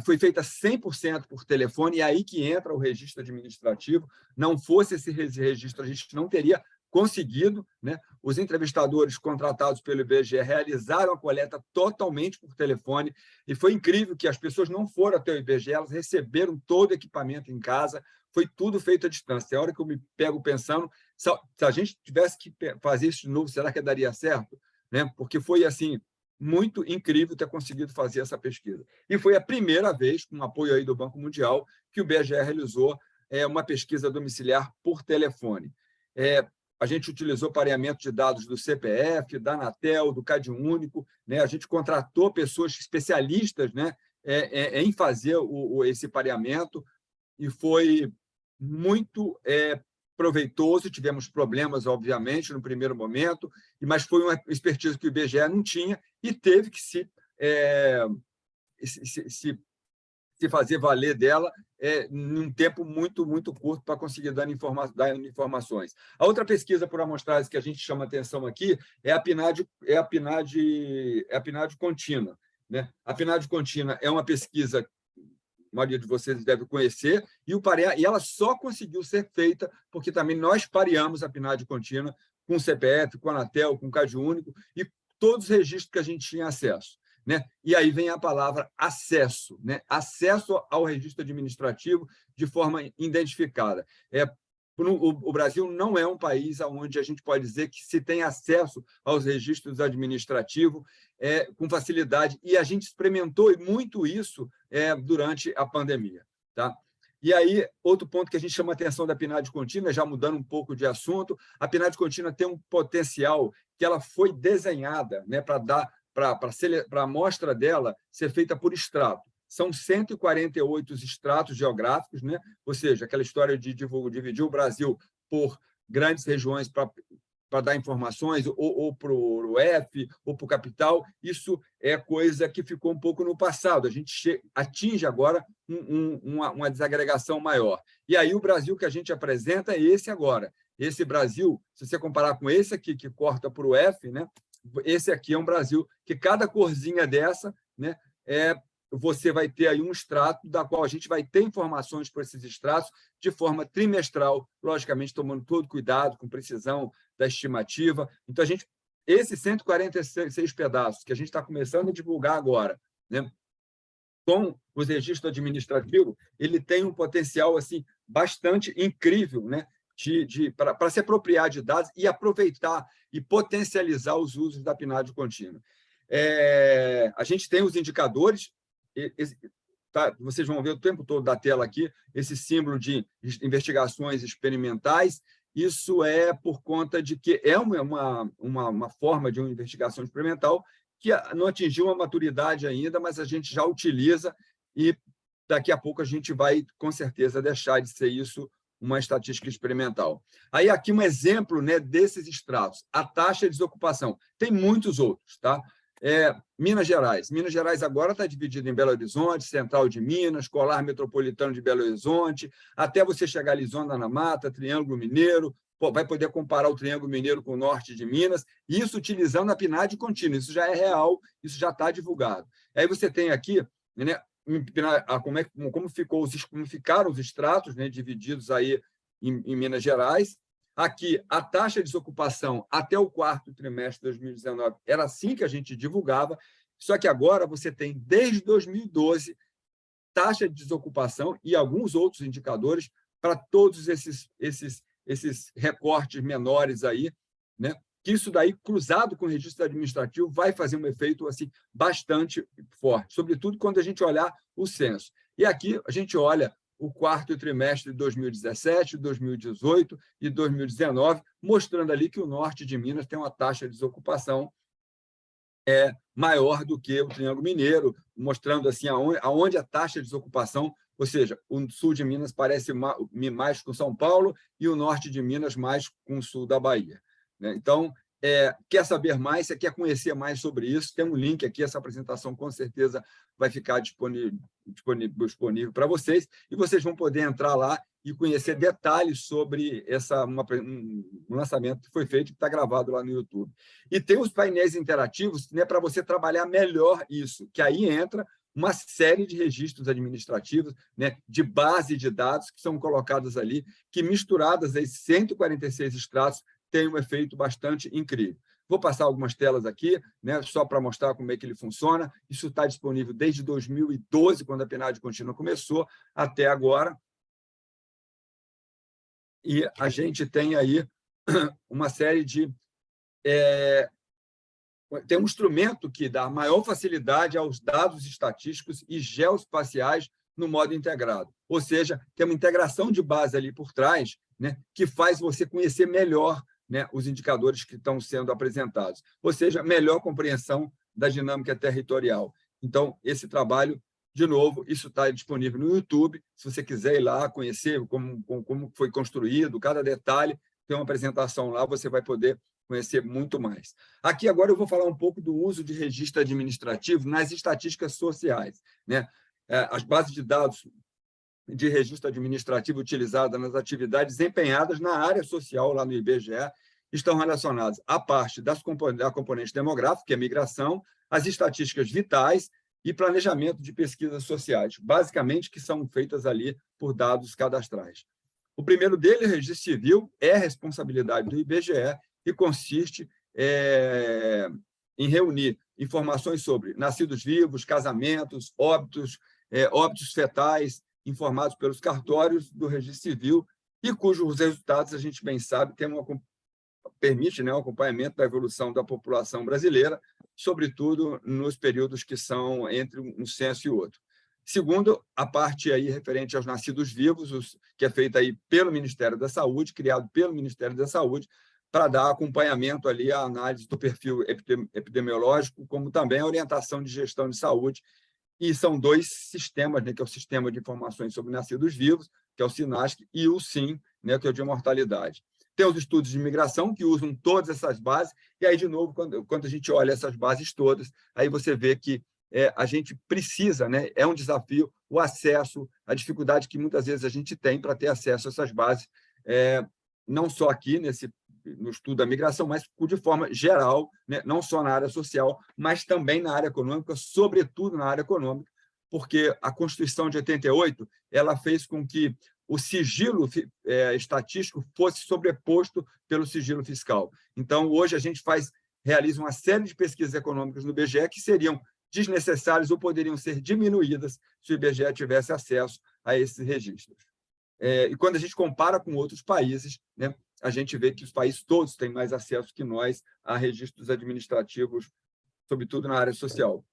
Foi feita 100% por telefone, e aí que entra o registro administrativo. Não fosse esse registro, a gente não teria conseguido, né? Os entrevistadores contratados pelo IBGE realizaram a coleta totalmente por telefone, e foi incrível que as pessoas não foram até o IBGE, elas receberam todo o equipamento em casa, foi tudo feito à distância. É a hora que eu me pego pensando, se a gente tivesse que fazer isso de novo, será que daria certo? Né? Porque foi assim, muito incrível ter conseguido fazer essa pesquisa. E foi a primeira vez, com apoio aí do Banco Mundial, que o IBGE realizou uma pesquisa domiciliar por telefone. A gente utilizou pareamento de dados do CPF, da Anatel, do CadÚnico, né? A gente contratou pessoas especialistas, né, em fazer esse pareamento, e foi muito proveitoso. Tivemos problemas, obviamente, no primeiro momento, mas foi uma expertise que o IBGE não tinha e teve que se fazer valer dela em um tempo muito, muito curto para conseguir dar informações. A outra pesquisa por amostragem que a gente chama atenção aqui é a PNAD contínua, né? A PNAD contínua é uma pesquisa, a maioria de vocês deve conhecer, e ela só conseguiu ser feita porque também nós pareamos a PNAD contínua com o CPF, com a Anatel, com o CadÚnico e todos os registros que a gente tinha acesso. Né? E aí vem a palavra acesso, né? Acesso ao registro administrativo de forma identificada. O Brasil não é um país onde a gente pode dizer que se tem acesso aos registros administrativos com facilidade, e a gente experimentou muito isso durante a pandemia. Tá? E aí, outro ponto que a gente chama a atenção da PNAD contínua, já mudando um pouco de assunto, a PNAD contínua tem um potencial que ela foi desenhada, né, para a amostra dela ser feita por extrato. São 148 extratos geográficos, né? Ou seja, aquela história de dividir o Brasil por grandes regiões para dar informações, ou para o F, ou para o capital. Isso é coisa que ficou um pouco no passado. A gente atinge agora uma desagregação maior. E aí o Brasil que a gente apresenta é esse agora. Esse Brasil, se você comparar com esse aqui, que corta para o F, né? Esse aqui é um Brasil que cada corzinha dessa, né, você vai ter aí um extrato da qual a gente vai ter informações por esses extratos de forma trimestral, logicamente tomando todo cuidado, com precisão da estimativa. Então, esses 146 pedaços que a gente está começando a divulgar agora, né, com os registros administrativos, ele tem um potencial assim, bastante incrível, né, para se apropriar de dados e aproveitar e potencializar os usos da PNAD contínua. A gente tem os indicadores, tá? Vocês vão ver o tempo todo da tela aqui, esse símbolo de investigações experimentais. Isso é por conta de que é uma forma de uma investigação experimental que não atingiu uma maturidade ainda, mas a gente já utiliza, e daqui a pouco a gente vai, com certeza, deixar de ser isso uma estatística experimental. Aí, aqui um exemplo, né, desses extratos. A taxa de desocupação. Tem muitos outros. Tá? Minas Gerais. Minas Gerais agora está dividida em Belo Horizonte, Central de Minas, Colar Metropolitano de Belo Horizonte, até você chegar ali, Zona da Mata, Triângulo Mineiro, vai poder comparar o Triângulo Mineiro com o norte de Minas, isso utilizando a PNAD contínua. Isso já é real, isso já está divulgado. Aí você tem aqui, né, como ficaram os extratos, né, divididos aí em Minas Gerais. Aqui, a taxa de desocupação até o quarto trimestre de 2019 era assim que a gente divulgava, só que agora você tem, desde 2012, taxa de desocupação e alguns outros indicadores para todos esses recortes menores aí, né? Que isso daí, cruzado com o registro administrativo, vai fazer um efeito assim, bastante forte, sobretudo quando a gente olhar o censo. E aqui a gente olha o quarto trimestre de 2017, 2018 e 2019, mostrando ali que o norte de Minas tem uma taxa de desocupação maior do que o Triângulo Mineiro, mostrando assim aonde a taxa de desocupação, ou seja, o sul de Minas parece mais com São Paulo e o norte de Minas mais com o sul da Bahia. Então, quer saber mais, você quer conhecer mais sobre isso, tem um link aqui, essa apresentação com certeza vai ficar disponível para vocês, e vocês vão poder entrar lá e conhecer detalhes sobre um lançamento que foi feito, que está gravado lá no YouTube. E tem os painéis interativos, né, para você trabalhar melhor isso, que aí entra uma série de registros administrativos, né, de base de dados que são colocados ali, que misturadas aí 146 extratos, tem um efeito bastante incrível. Vou passar algumas telas aqui, né, só para mostrar como é que ele funciona. Isso está disponível desde 2012, quando a PNAD contínua começou, até agora. E a gente tem aí uma série de... tem um instrumento que dá maior facilidade aos dados estatísticos e geoespaciais no modo integrado. Ou seja, tem uma integração de base ali por trás, né, que faz você conhecer melhor, né, os indicadores que estão sendo apresentados. Ou seja, melhor compreensão da dinâmica territorial. Então, esse trabalho, de novo, isso está disponível no YouTube. Se você quiser ir lá conhecer como foi construído, cada detalhe, tem uma apresentação lá, você vai poder conhecer muito mais. Aqui, agora, eu vou falar um pouco do uso de registro administrativo nas estatísticas sociais, né? As bases de dados de registro administrativo utilizadas nas atividades desempenhadas na área social, lá no IBGE, estão relacionadas à parte da componente demográfica, que é migração, as estatísticas vitais e planejamento de pesquisas sociais, basicamente, que são feitas ali por dados cadastrais. O primeiro dele, o registro civil, é responsabilidade do IBGE e consiste em reunir informações sobre nascidos vivos, casamentos, óbitos fetais, informados pelos cartórios do registro civil e cujos resultados, a gente bem sabe, permite, né, o acompanhamento da evolução da população brasileira, sobretudo nos períodos que são entre um censo e outro. Segundo, a parte aí referente aos nascidos vivos, que é feita aí pelo Ministério da Saúde, criado pelo Ministério da Saúde, para dar acompanhamento ali à análise do perfil epidemiológico, como também a orientação de gestão de saúde. E são dois sistemas, né, que é o Sistema de Informações sobre Nascidos Vivos, que é o SINASC, e o SIM, né, que é o de mortalidade. Tem os estudos de imigração, que usam todas essas bases, e aí, de novo, quando a gente olha essas bases todas, aí você vê que a gente precisa, né, é um desafio, o acesso, a dificuldade que muitas vezes a gente tem para ter acesso a essas bases, não só aqui no estudo da migração, mas de forma geral, né, não só na área social, mas também na área econômica, sobretudo na área econômica, porque a Constituição de 88 ela fez com que o sigilo estatístico fosse sobreposto pelo sigilo fiscal. Então, hoje, a gente realiza uma série de pesquisas econômicas no IBGE que seriam desnecessárias ou poderiam ser diminuídas se o IBGE tivesse acesso a esses registros. E quando a gente compara com outros países, né, a gente vê que os países todos têm mais acesso que nós a registros administrativos, sobretudo na área social.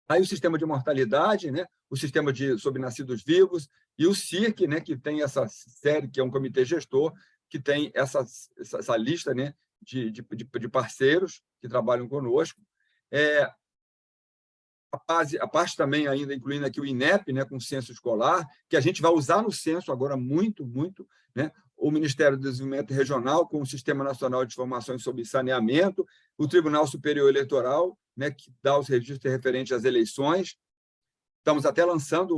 Aí o sistema de mortalidade, né, o sistema sobre nascidos vivos e o CIRC, né, que tem essa série, que é um comitê gestor, que tem essa lista, né, de parceiros que trabalham conosco. A parte também, ainda incluindo aqui o INEP, né, com o censo escolar, que a gente vai usar no censo agora muito, né, o Ministério do Desenvolvimento Regional, com o Sistema Nacional de Informações sobre Saneamento, o Tribunal Superior Eleitoral, né, que dá os registros referentes às eleições. Estamos até lançando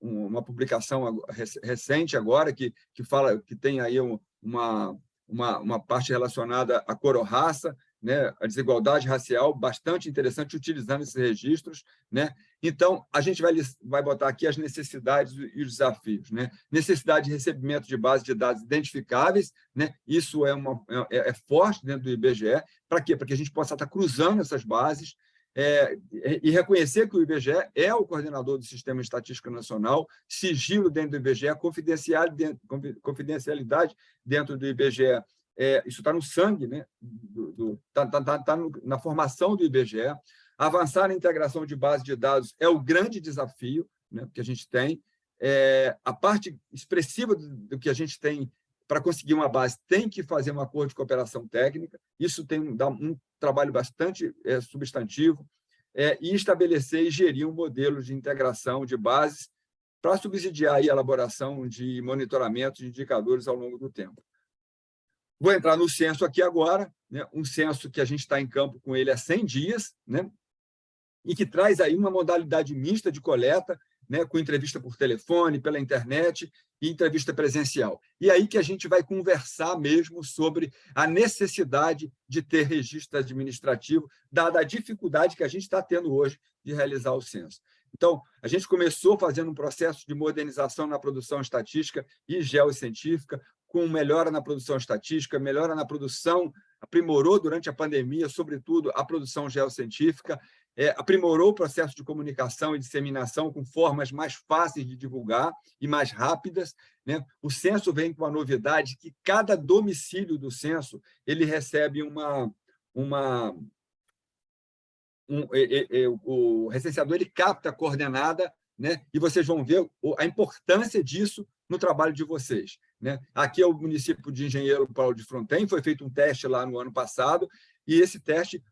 uma publicação recente agora, que fala que tem aí uma parte relacionada à cor ou raça, né, a desigualdade racial, bastante interessante, utilizando esses registros, né? Então, a gente vai botar aqui as necessidades e os desafios, né? Necessidade de recebimento de base de dados identificáveis, né? Isso é forte dentro do IBGE. Para quê? Para que a gente possa estar cruzando essas bases e reconhecer que o IBGE é o coordenador do Sistema Estatístico Nacional, sigilo dentro do IBGE, confidencialidade dentro do IBGE. Isso está no sangue, né? Tá na formação do IBGE. Avançar na integração de base de dados é o grande desafio, né, que a gente tem. A parte expressiva do que a gente tem para conseguir uma base tem que fazer um acordo de cooperação técnica. Isso dá um trabalho bastante substantivo. E estabelecer e gerir um modelo de integração de bases para subsidiar aí a elaboração de monitoramento de indicadores ao longo do tempo. Vou entrar no censo aqui agora, né? Um censo que a gente está em campo com ele há 100 dias, né? E que traz aí uma modalidade mista de coleta, né? Com entrevista por telefone, pela internet e entrevista presencial. E aí que a gente vai conversar mesmo sobre a necessidade de ter registro administrativo, dada a dificuldade que a gente está tendo hoje de realizar o censo. Então, a gente começou fazendo um processo de modernização na produção estatística e geocientífica, com melhora na produção estatística, melhora na produção, aprimorou durante a pandemia, sobretudo, a produção geocientífica, aprimorou o processo de comunicação e disseminação com formas mais fáceis de divulgar e mais rápidas, né? O censo vem com a novidade que cada domicílio do censo ele recebe o recenseador ele capta a coordenada, né? E vocês vão ver a importância disso no trabalho de vocês, né? Aqui é o município de Engenheiro Paulo de Fronten, foi feito um teste lá no ano passado, e esse teste,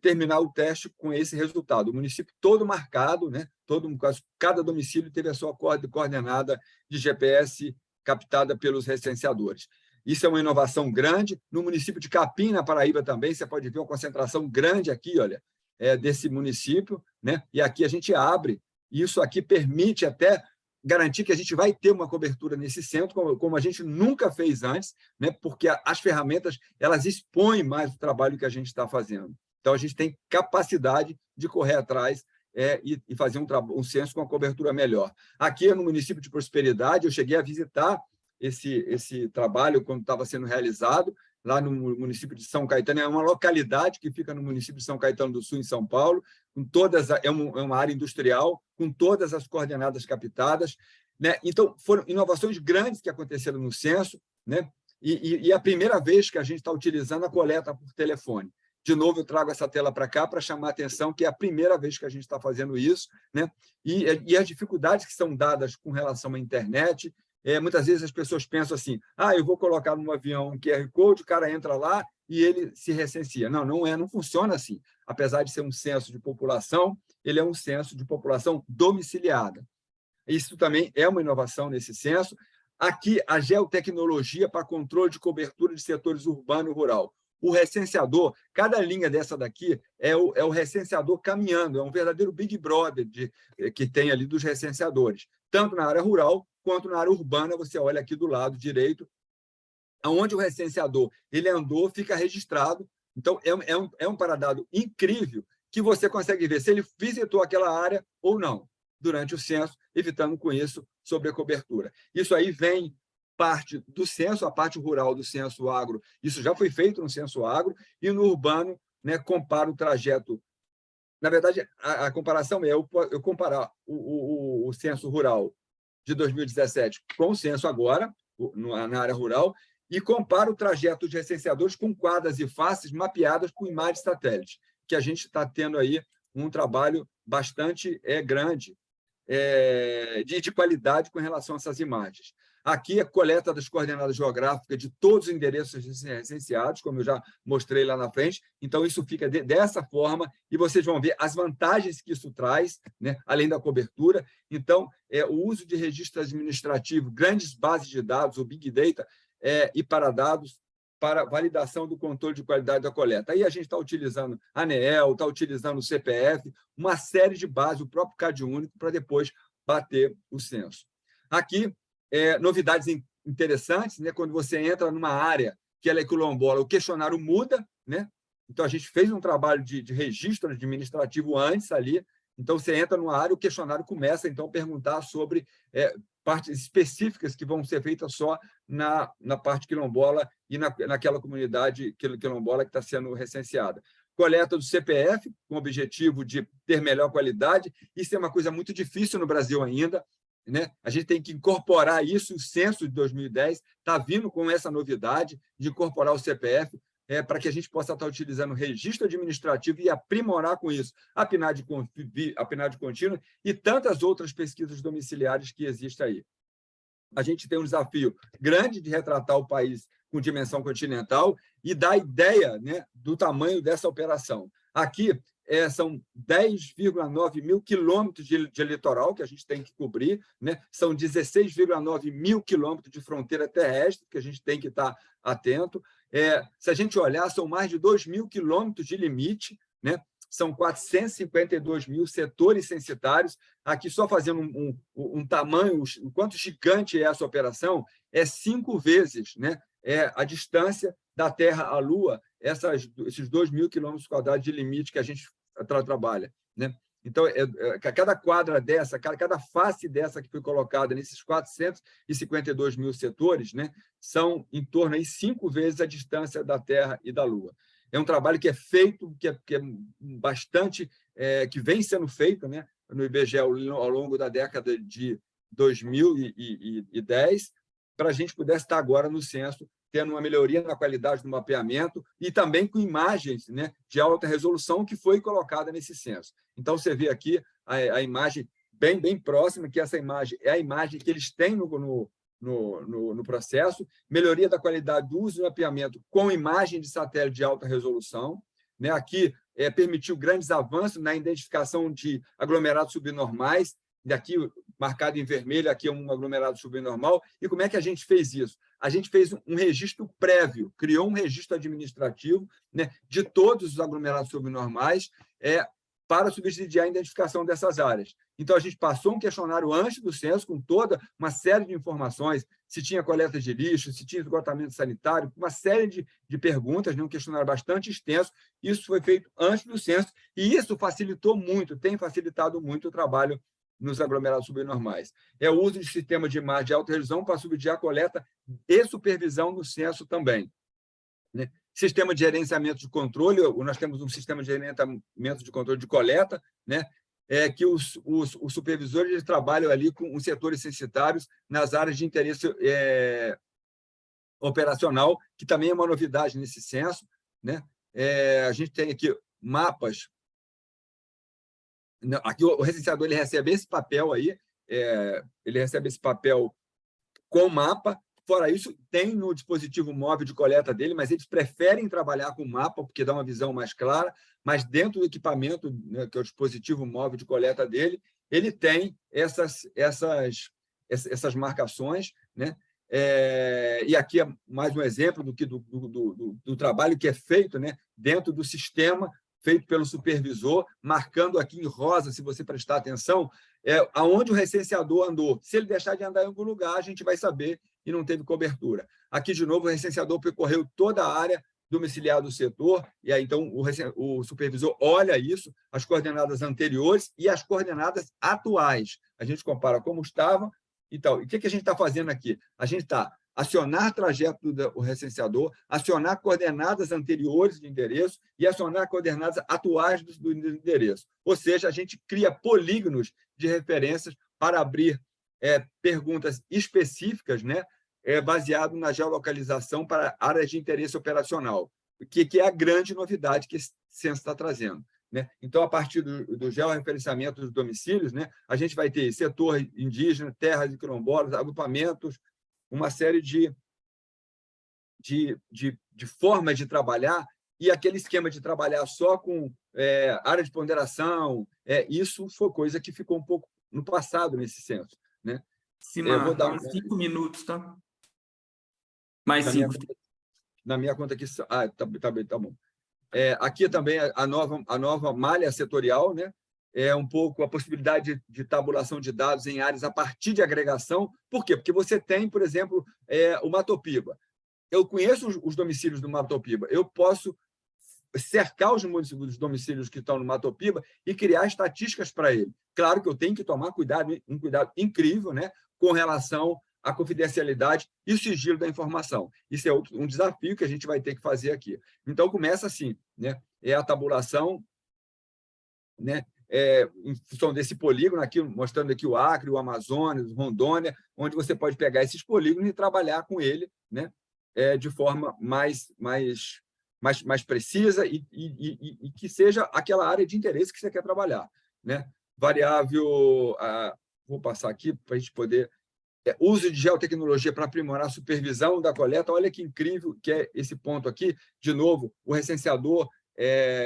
terminar o teste com esse resultado. O município todo marcado, né? Cada domicílio teve a sua coordenada de GPS captada pelos recenseadores. Isso é uma inovação grande. No município de Capim, na Paraíba, também, você pode ver uma concentração grande aqui, olha, desse município, né? E aqui a gente abre, e isso aqui permite até garantir que a gente vai ter uma cobertura nesse centro, como a gente nunca fez antes, né? Porque as ferramentas elas expõem mais o trabalho que a gente está fazendo. Então, a gente tem capacidade de correr atrás e fazer um censo com uma cobertura melhor. Aqui, no município de Prosperidade, eu cheguei a visitar esse trabalho quando estava sendo realizado, lá no município de São Caetano. É uma localidade que fica no município de São Caetano do Sul, em São Paulo, é uma área industrial, com todas as coordenadas captadas, né? Então, foram inovações grandes que aconteceram no censo, né? E é a primeira vez que a gente está utilizando a coleta por telefone. De novo, eu trago essa tela para cá para chamar a atenção que é a primeira vez que a gente está fazendo isso, né? E as dificuldades que são dadas com relação à internet. Muitas vezes as pessoas pensam assim, eu vou colocar no avião um QR Code, o cara entra lá e ele se recensia. Não, não funciona assim. Apesar de ser um censo de população, ele é um censo de população domiciliada. Isso também é uma inovação nesse censo. Aqui, a geotecnologia para controle de cobertura de setores urbano e rural. O recenseador, cada linha dessa daqui é o recenseador caminhando, é um verdadeiro Big Brother que tem ali dos recenseadores, tanto na área rural quanto na área urbana. Você olha aqui do lado direito, onde o recenseador ele andou, fica registrado. Então, é um paradado incrível que você consegue ver se ele visitou aquela área ou não durante o censo, evitando com isso sobre a cobertura. Isso aí vem parte do censo, a parte rural do censo agro, isso já foi feito no censo agro, e no urbano, né, compara o trajeto. Na verdade, a comparação é eu comparar o censo rural de 2017 com o censo agora, na área rural, e compara o trajeto de recenseadores com quadras e faces mapeadas com imagens satélite, que a gente está tendo aí um trabalho bastante grande de qualidade com relação a essas imagens. Aqui a coleta das coordenadas geográficas de todos os endereços recenseados, como eu já mostrei lá na frente. Então, isso fica dessa forma, e vocês vão ver as vantagens que isso traz, né, além da cobertura. Então, o uso de registro administrativo, grandes bases de dados, o Big Data, e para dados, para validação do controle de qualidade da coleta. Aí a gente está utilizando a ANEEL, está utilizando o CPF, uma série de bases, o próprio CadÚnico, para depois bater o censo. Aqui, novidades interessantes, né? Quando você entra numa área que ela é quilombola, o questionário muda, né? Então, a gente fez um trabalho de registro administrativo antes ali. Então, você entra numa área, o questionário começa, então, a perguntar sobre partes específicas que vão ser feitas só na parte quilombola e naquela comunidade quilombola que está sendo recenseada. Coleta do CPF, com o objetivo de ter melhor qualidade. Isso é uma coisa muito difícil no Brasil ainda, né? A gente tem que incorporar isso. O censo de 2010 está vindo com essa novidade de incorporar o CPF, para que a gente possa estar utilizando o registro administrativo e aprimorar com isso a PNAD contínua e tantas outras pesquisas domiciliares que existem aí. A gente tem um desafio grande de retratar o país com dimensão continental e dar ideia, né, do tamanho dessa operação. Aqui são 10,9 mil quilômetros de litoral que a gente tem que cobrir, né? São 16,9 mil quilômetros de fronteira terrestre que a gente tem que estar atento. Se a gente olhar, são mais de 2.000 quilômetros de limite, né? São 452 mil setores censitários. Aqui, só fazendo um tamanho, o quanto gigante é essa operação, é 5 vezes, né? A distância da Terra à Lua, esses 2.000 quilômetros quadrados de limite que a gente trabalha, né? Então, cada quadra dessa, cada face dessa que foi colocada nesses 452 mil setores, né, são em torno de 5 vezes a distância da Terra e da Lua. É um trabalho que é feito, que é bastante, que vem sendo feito, né, no IBGE ao longo da década de 2010, para a gente pudesse estar agora no censo, tendo uma melhoria na qualidade do mapeamento e também com imagens, né, de alta resolução que foi colocada nesse censo. Então, você vê aqui a imagem bem próxima, que essa imagem é a imagem que eles têm no processo, melhoria da qualidade do uso do mapeamento com imagem de satélite de alta resolução, né? Aqui permitiu grandes avanços na identificação de aglomerados subnormais, daqui marcado em vermelho, aqui é um aglomerado subnormal. E como é que a gente fez isso? A gente fez um registro prévio, criou um registro administrativo, né, de todos os aglomerados subnormais, para subsidiar a identificação dessas áreas. Então, a gente passou um questionário antes do censo, com toda uma série de informações, se tinha coleta de lixo, se tinha esgotamento sanitário, uma série de perguntas, né? Um questionário bastante extenso. Isso foi feito antes do censo, e isso facilitou muito, tem facilitado muito o trabalho nos aglomerados subnormais. É o uso de sistema de imagem de alta resolução para subsidiar a coleta e supervisão no censo também, né? Sistema de gerenciamento de controle, nós temos um sistema de gerenciamento de controle de coleta, né? Que os supervisores eles trabalham ali com os setores censitários nas áreas de interesse operacional, que também é uma novidade nesse censo, né? A gente tem aqui mapas. Aqui o recenseador ele recebe esse papel aí, ele recebe esse papel com mapa. Fora isso, tem no dispositivo móvel de coleta dele, mas eles preferem trabalhar com mapa, porque dá uma visão mais clara, mas dentro do equipamento, né, que é o dispositivo móvel de coleta dele, ele tem essas marcações, né? E aqui é mais um exemplo do trabalho que é feito, né, dentro do sistema, feito pelo supervisor, marcando aqui em rosa, se você prestar atenção, aonde o recenseador andou. Se ele deixar de andar em algum lugar, a gente vai saber e não teve cobertura. Aqui, de novo, o recenseador percorreu toda a área domiciliar do setor, e aí, então, o supervisor olha isso, as coordenadas anteriores e as coordenadas atuais. A gente compara como estava e tal. E o que a gente está fazendo aqui? A gente está acionar trajeto do recenseador, acionar coordenadas anteriores de endereço e acionar coordenadas atuais do endereço. Ou seja, a gente cria polígonos de referências para abrir perguntas específicas, né, baseado na geolocalização para áreas de interesse operacional, que é a grande novidade que esse censo está trazendo, né? Então, a partir do georreferenciamento dos domicílios, né, a gente vai ter setor indígena, terras de quilombolas, agrupamentos, uma série de formas de trabalhar, e aquele esquema de trabalhar só com área de ponderação, isso foi coisa que ficou um pouco no passado nesse censo, né? Eu vou dar uns 5 minutos, tá? Mais 5. Na minha conta aqui... tá bom. Aqui também a nova malha setorial, né? Um pouco a possibilidade de tabulação de dados em áreas a partir de agregação. Por quê? Porque você tem, por exemplo, o Matopiba. Eu conheço os domicílios do Matopiba. Eu posso cercar os domicílios que estão no Matopiba e criar estatísticas para ele. Claro que eu tenho que tomar um cuidado incrível, né, com relação à confidencialidade e o sigilo da informação. Isso é um desafio que a gente vai ter que fazer aqui. Então, começa assim, né? A tabulação, né, em função desse polígono, aqui, mostrando aqui o Acre, o Amazonas, o Rondônia, onde você pode pegar esses polígonos e trabalhar com ele, né, de forma mais precisa e que seja aquela área de interesse que você quer trabalhar, né? Variável, vou passar aqui para a gente poder... uso de geotecnologia para aprimorar a supervisão da coleta. Olha que incrível que é esse ponto aqui. De novo, o recenseador,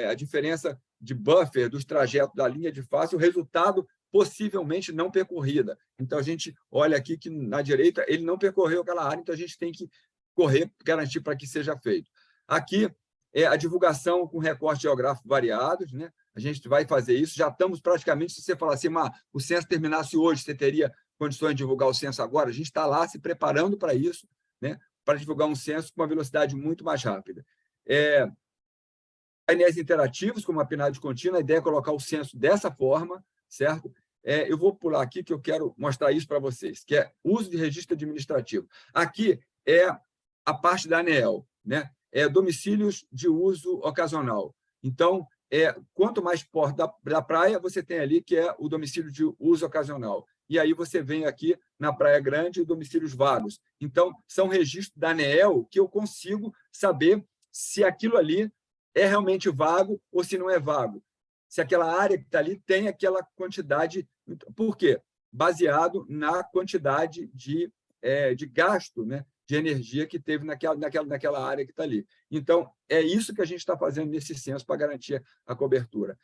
a diferença de buffer dos trajetos da linha de face, o resultado possivelmente não percorrida. Então, a gente olha aqui que, na direita, ele não percorreu aquela área, então a gente tem que garantir para que seja feito. Aqui é a divulgação com recorte geográfico variados, né? A gente vai fazer isso, já estamos praticamente, se você falar assim, o censo terminasse hoje, você teria condições de divulgar o censo agora? A gente está lá se preparando para isso, né? Para divulgar um censo com uma velocidade muito mais rápida. Painéis interativos, como a PNAD contínua, a ideia é colocar o censo dessa forma, certo? Eu vou pular aqui, que eu quero mostrar isso para vocês, que é uso de registro administrativo. Aqui é a parte da ANEEL, né? Domicílios de uso ocasional. Então, quanto mais perto da praia, você tem ali, que é o domicílio de uso ocasional. E aí você vem aqui na Praia Grande, domicílios vagos. Então, são registros da ANEEL que eu consigo saber se aquilo ali é realmente vago ou se não é vago. Se aquela área que está ali tem aquela quantidade... Por quê? Baseado na quantidade de gasto, né, de energia que teve naquela área que está ali. Então, é isso que a gente está fazendo nesse censo para garantir a cobertura.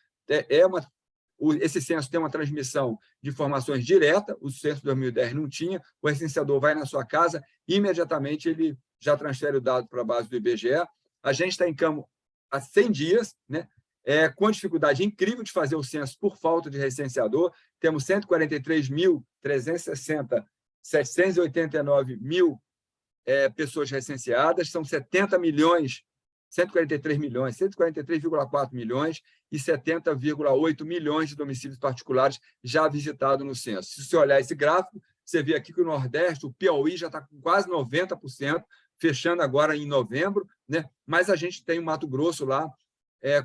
Esse censo tem uma transmissão de informações direta, o censo de 2010 não tinha, o recenseador vai na sua casa, imediatamente ele já transfere o dado para a base do IBGE. A gente está em campo há 100 dias, né? Com dificuldade incrível de fazer o censo por falta de recenseador. Temos 143.360, 789 mil pessoas recenseadas, são 70 milhões, 143 milhões, 143,4 milhões e 70,8 milhões de domicílios particulares já visitados no censo. Se você olhar esse gráfico, você vê aqui que o Nordeste, o Piauí, já está com quase 90%, fechando agora em novembro, né? Mas a gente tem o Mato Grosso lá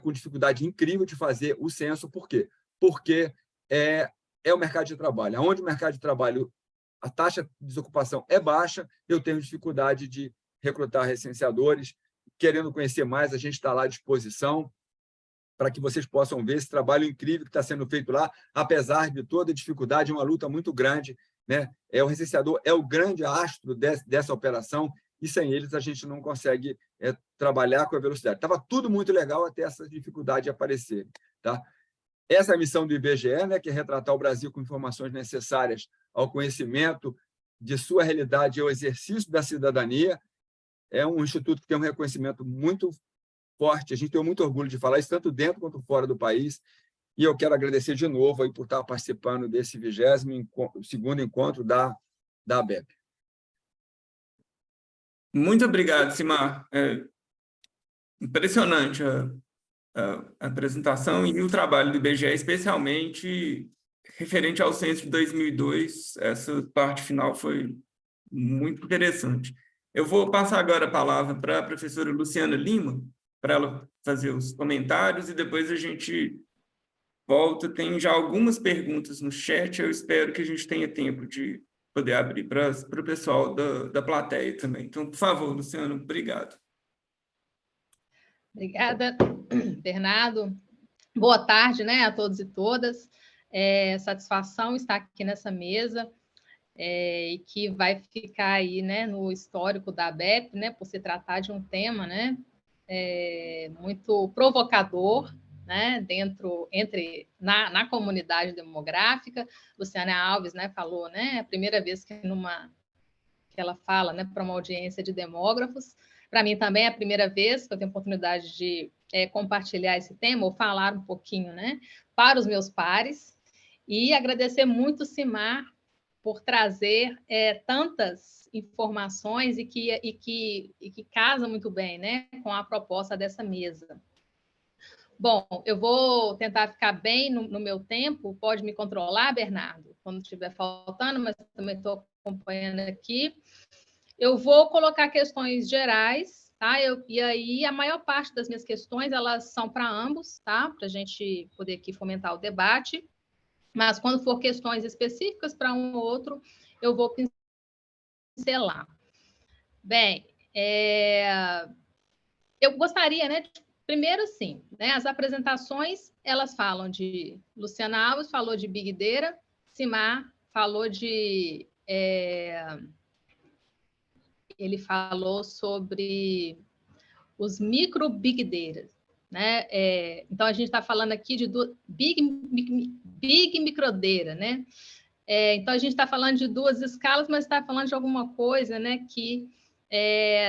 com dificuldade incrível de fazer o censo. Por quê? Porque é o mercado de trabalho. Onde o mercado de trabalho, a taxa de desocupação é baixa, eu tenho dificuldade de recrutar recenseadores. Querendo conhecer mais, a gente está lá à disposição para que vocês possam ver esse trabalho incrível que está sendo feito lá, apesar de toda a dificuldade, é uma luta muito grande, né? O recenseador é o grande astro dessa operação, e sem eles a gente não consegue trabalhar com a velocidade. Estava tudo muito legal até essa dificuldade aparecer. Tá? Essa é a missão do IBGE, né, que é retratar o Brasil com informações necessárias ao conhecimento de sua realidade e ao exercício da cidadania. É um instituto que tem um reconhecimento muito forte, a gente tem muito orgulho de falar isso, tanto dentro quanto fora do país, e eu quero agradecer de novo aí por estar participando desse 22º encontro da ABEP. Muito obrigado, Simar. Impressionante a apresentação e o trabalho do IBGE, especialmente referente ao censo de 2002. Essa parte final foi muito interessante. Eu vou passar agora a palavra para a professora Luciana Lima, para ela fazer os comentários, e depois a gente volta. Tem já algumas perguntas no chat, eu espero que a gente tenha tempo de poder abrir para o pessoal da plateia também. Então, por favor, Luciano, obrigado. Obrigada, Bernardo. Boa tarde, né, a todos e todas. Satisfação estar aqui nessa mesa, e que vai ficar aí, né, no histórico da ABEP, né, por se tratar de um tema, né, muito provocador, né, na comunidade demográfica. Luciana Alves, né, falou, né, a primeira vez que ela fala, né, para uma audiência de demógrafos. Para mim também é a primeira vez que eu tenho oportunidade de compartilhar esse tema, ou falar um pouquinho, né, para os meus pares, e agradecer muito, Simar, por trazer tantas informações e que casa muito bem, né, com a proposta dessa mesa. Bom, eu vou tentar ficar bem no meu tempo. Pode me controlar, Bernardo, quando estiver faltando, mas também estou acompanhando aqui. Eu vou colocar questões gerais, tá? E aí a maior parte das minhas questões, elas são para ambos, tá? Para a gente poder aqui fomentar o debate. Mas quando for questões específicas para um ou outro, eu vou pincelar. Bem, eu gostaria, né, primeiro, sim, né, as apresentações, elas falam de... Luciana Alves falou de Big Data, Simar falou de... ele falou sobre os micro Big Data, né? Então, a gente está falando aqui de Big Microdata, né? Então, a gente está falando de duas escalas, mas está falando de alguma coisa, né, que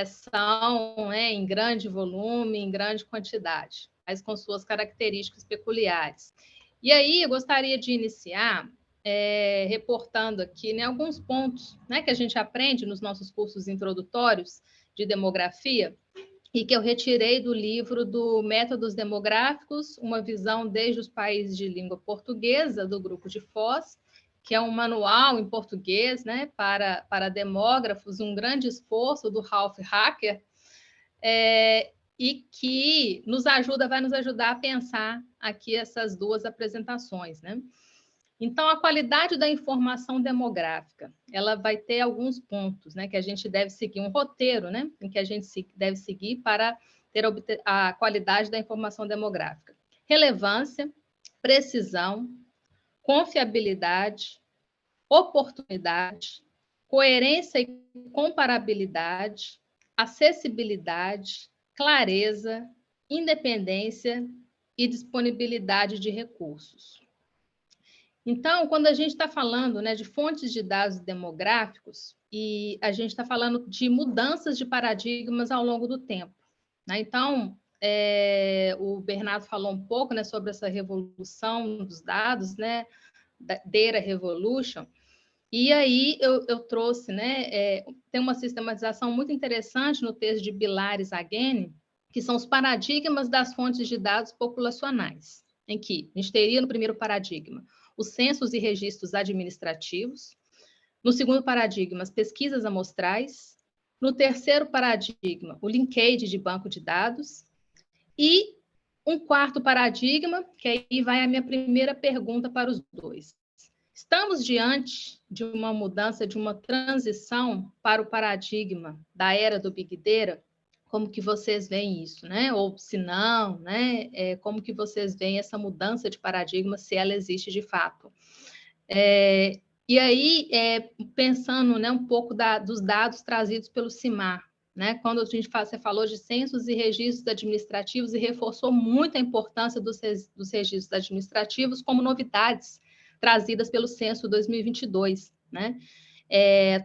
são em grande volume, em grande quantidade, mas com suas características peculiares. E aí eu gostaria de iniciar reportando aqui, né, alguns pontos, né, que a gente aprende nos nossos cursos introdutórios de demografia e que eu retirei do livro do Métodos Demográficos, uma visão desde os países de língua portuguesa, do Grupo de Foz, que é um manual em português, né, para demógrafos, um grande esforço do Ralph Hacker, e que vai nos ajudar a pensar aqui essas duas apresentações, né? Então, a qualidade da informação demográfica, ela vai ter alguns pontos, né, que a gente deve seguir, um roteiro, né, em que a gente deve seguir para ter a qualidade da informação demográfica. Relevância, precisão, confiabilidade, oportunidade, coerência e comparabilidade, acessibilidade, clareza, independência e disponibilidade de recursos. Então, quando a gente está falando, né, de fontes de dados demográficos, e a gente está falando de mudanças de paradigmas ao longo do tempo, né? Então, o Bernardo falou um pouco, né, sobre essa revolução dos dados, né, da Data Revolution, e aí eu trouxe, né, tem uma sistematização muito interessante no texto de Bilares Again, que são os paradigmas das fontes de dados populacionais, em que a gente teria no primeiro paradigma os censos e registros administrativos, no segundo paradigma, as pesquisas amostrais, no terceiro paradigma, o linkage de banco de dados, e um quarto paradigma, que aí vai a minha primeira pergunta para os dois. Estamos diante de uma mudança, de uma transição para o paradigma da era do Big Data? Como que vocês veem isso, né? Ou se não, né? Como que vocês veem essa mudança de paradigma, se ela existe de fato? E aí, pensando, né, um pouco dos dados trazidos pelo CIMAR, né? Quando a gente você falou de censos e registros administrativos e reforçou muito a importância dos registros administrativos como novidades trazidas pelo censo 2022, né?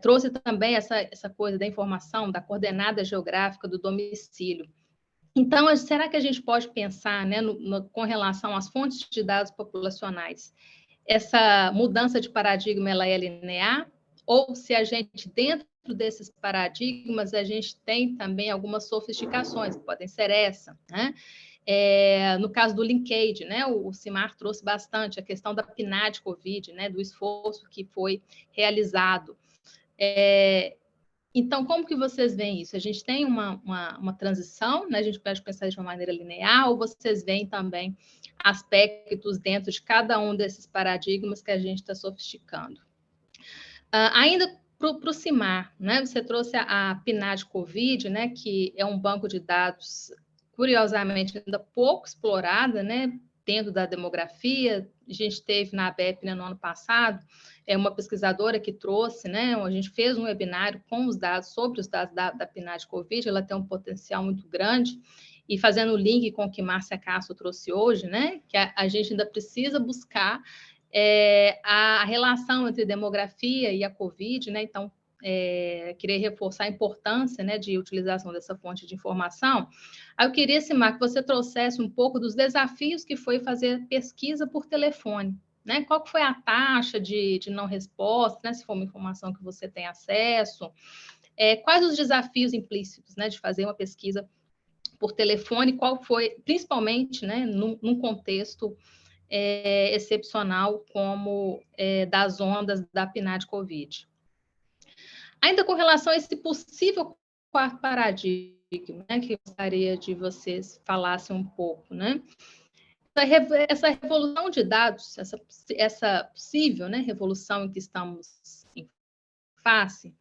Trouxe também essa coisa da informação, da coordenada geográfica do domicílio. Então, será que a gente pode pensar, né, com relação às fontes de dados populacionais, essa mudança de paradigma ela é linear? Ou se a gente, dentro desses paradigmas, a gente tem também algumas sofisticações, que podem ser essa, né? No caso do linkage, né, o CIMAR trouxe bastante a questão da PNAD Covid, né, do esforço que foi realizado. Então, como que vocês veem isso? A gente tem uma transição, né? A gente pode pensar de uma maneira linear, ou vocês veem também aspectos dentro de cada um desses paradigmas que a gente está sofisticando? Ainda para o CIMAR, né? Você trouxe a PNAD Covid, né? Que é um banco de dados, curiosamente, ainda pouco explorada, né? Dentro da demografia. A gente teve na ABEP, né, no ano passado, uma pesquisadora que trouxe, né? A gente fez um webinário com os dados, sobre os dados da PNAD Covid, ela tem um potencial muito grande, e fazendo o link com o que Márcia Castro trouxe hoje, né? Que a gente ainda precisa buscar a relação entre demografia e a Covid, né? Então, queria reforçar a importância, né, de utilização dessa fonte de informação. Aí eu queria, Simar, que você trouxesse um pouco dos desafios que foi fazer pesquisa por telefone, né? Qual que foi a taxa de não resposta, né, se for uma informação que você tem acesso? Quais os desafios implícitos, né, de fazer uma pesquisa por telefone? Qual foi, principalmente, né, num contexto excepcional como das ondas da PNAD Covid? Ainda com relação a esse possível quarto paradigma, né, que eu gostaria de vocês falassem um pouco, né? Essa revolução de dados, essa possível, né, revolução em que estamos em face,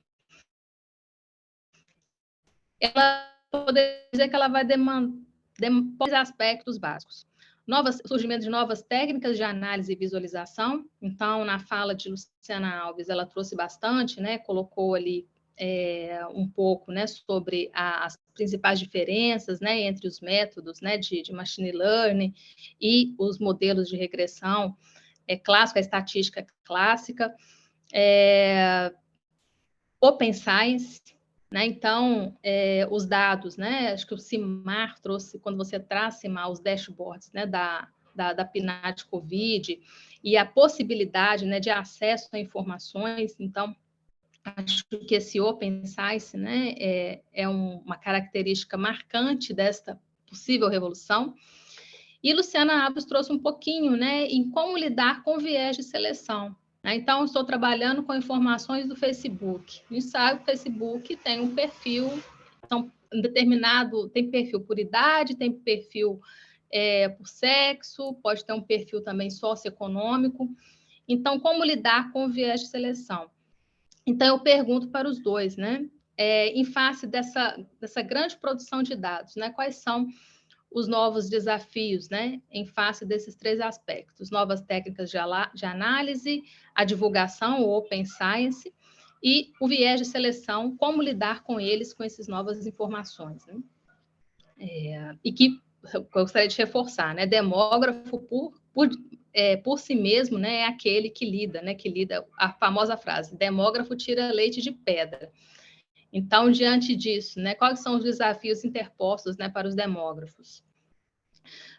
ela poderia dizer que ela vai demandar aspectos básicos. Surgimento de novas técnicas de análise e visualização. Então, na fala de Luciana Alves, ela trouxe bastante, né, colocou ali um pouco, né, sobre as principais diferenças, né, entre os métodos, né, de machine learning e os modelos de regressão clássica, a estatística clássica, open science, né? Então, os dados, né? Acho que o Cimar trouxe, quando você traz, Cimar, os dashboards, né? Da PNAD Covid e a possibilidade, né, de acesso a informações. Então, acho que esse Open Science, né, uma característica marcante desta possível revolução. E Luciana Abos trouxe um pouquinho, né, em como lidar com viés de seleção. Né? Então, estou trabalhando com informações do Facebook. A gente sabe que o Facebook tem um perfil, tem perfil por idade, tem perfil por sexo, pode ter um perfil também socioeconômico. Então, como lidar com o viés de seleção? Então, eu pergunto para os dois, né? Em face dessa grande produção de dados, né? Quais são os novos desafios, né? Em face desses 3 aspectos: novas técnicas de análise, a divulgação, o Open Science, e o viés de seleção, como lidar com eles, com essas novas informações, né? E que eu gostaria de reforçar, né? Demógrafo por si mesmo, né, é aquele que lida, né? Que lida, a famosa frase: demógrafo tira leite de pedra. Então, diante disso, né, quais são os desafios interpostos, né, para os demógrafos?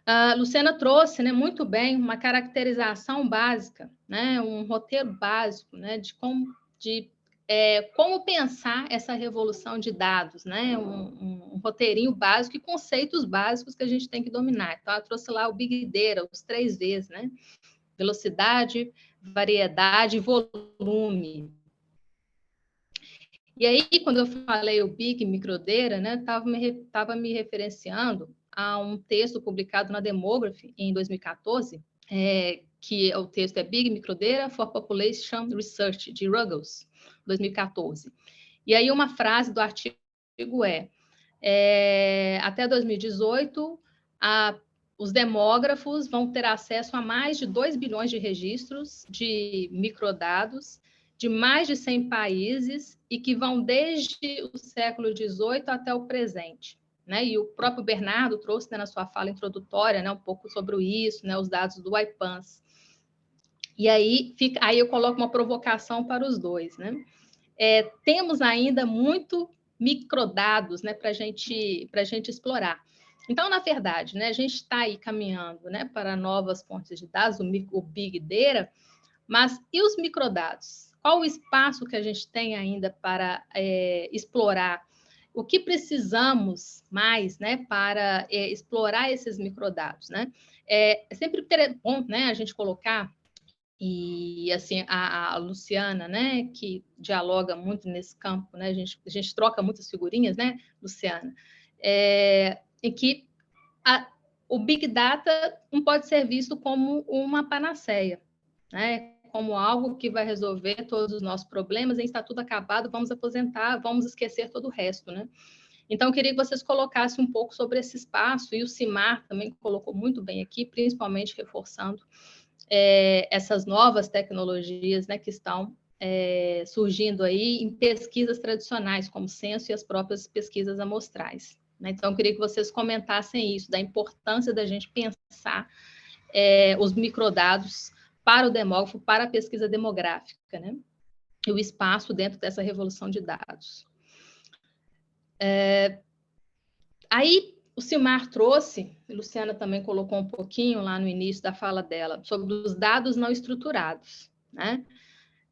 A Luciana trouxe, né, muito bem uma caracterização básica, né, um roteiro básico, né, de como pensar essa revolução de dados, né? Um roteirinho básico e conceitos básicos que a gente tem que dominar. Então, ela trouxe lá o Big Data, os 3 Vs, né? Velocidade, variedade e volume. E aí, quando eu falei o Big Microdata, né, estava me referenciando a um texto publicado na Demography em 2014, que o texto é Big Microdata for Population Research, de Ruggles, 2014. E aí uma frase do artigo até 2018, os demógrafos vão ter acesso a mais de 2 bilhões de registros de microdados de mais de 100 países e que vão desde o século XVIII até o presente. Né? E o próprio Bernardo trouxe, né, na sua fala introdutória, né, um pouco sobre isso, né, os dados do IPANS. E aí eu coloco uma provocação para os dois. Né? Temos ainda muito microdados, né, para a gente explorar. Então, na verdade, né, a gente está aí caminhando, né, para novas fontes de dados, o Big Data, mas e os microdados? Qual o espaço que a gente tem ainda para explorar? O que precisamos mais, né, para explorar esses microdados? Né? É sempre bom, né, a gente colocar, e assim, a Luciana, né, que dialoga muito nesse campo, né, a gente troca muitas figurinhas, né, Luciana, em que o Big Data não pode ser visto como uma panaceia, né, como algo que vai resolver todos os nossos problemas, e está tudo acabado, vamos aposentar, vamos esquecer todo o resto, né? Então, eu queria que vocês colocassem um pouco sobre esse espaço, e o Cimar também colocou muito bem aqui, principalmente reforçando essas novas tecnologias, né, que estão surgindo aí em pesquisas tradicionais, como o censo e as próprias pesquisas amostrais. Né? Então, eu queria que vocês comentassem isso, da importância da gente pensar os microdados para o demógrafo, para a pesquisa demográfica, né? E o espaço dentro dessa revolução de dados. Aí, o Cimar trouxe, e Luciana também colocou um pouquinho lá no início da fala dela, sobre os dados não estruturados, né?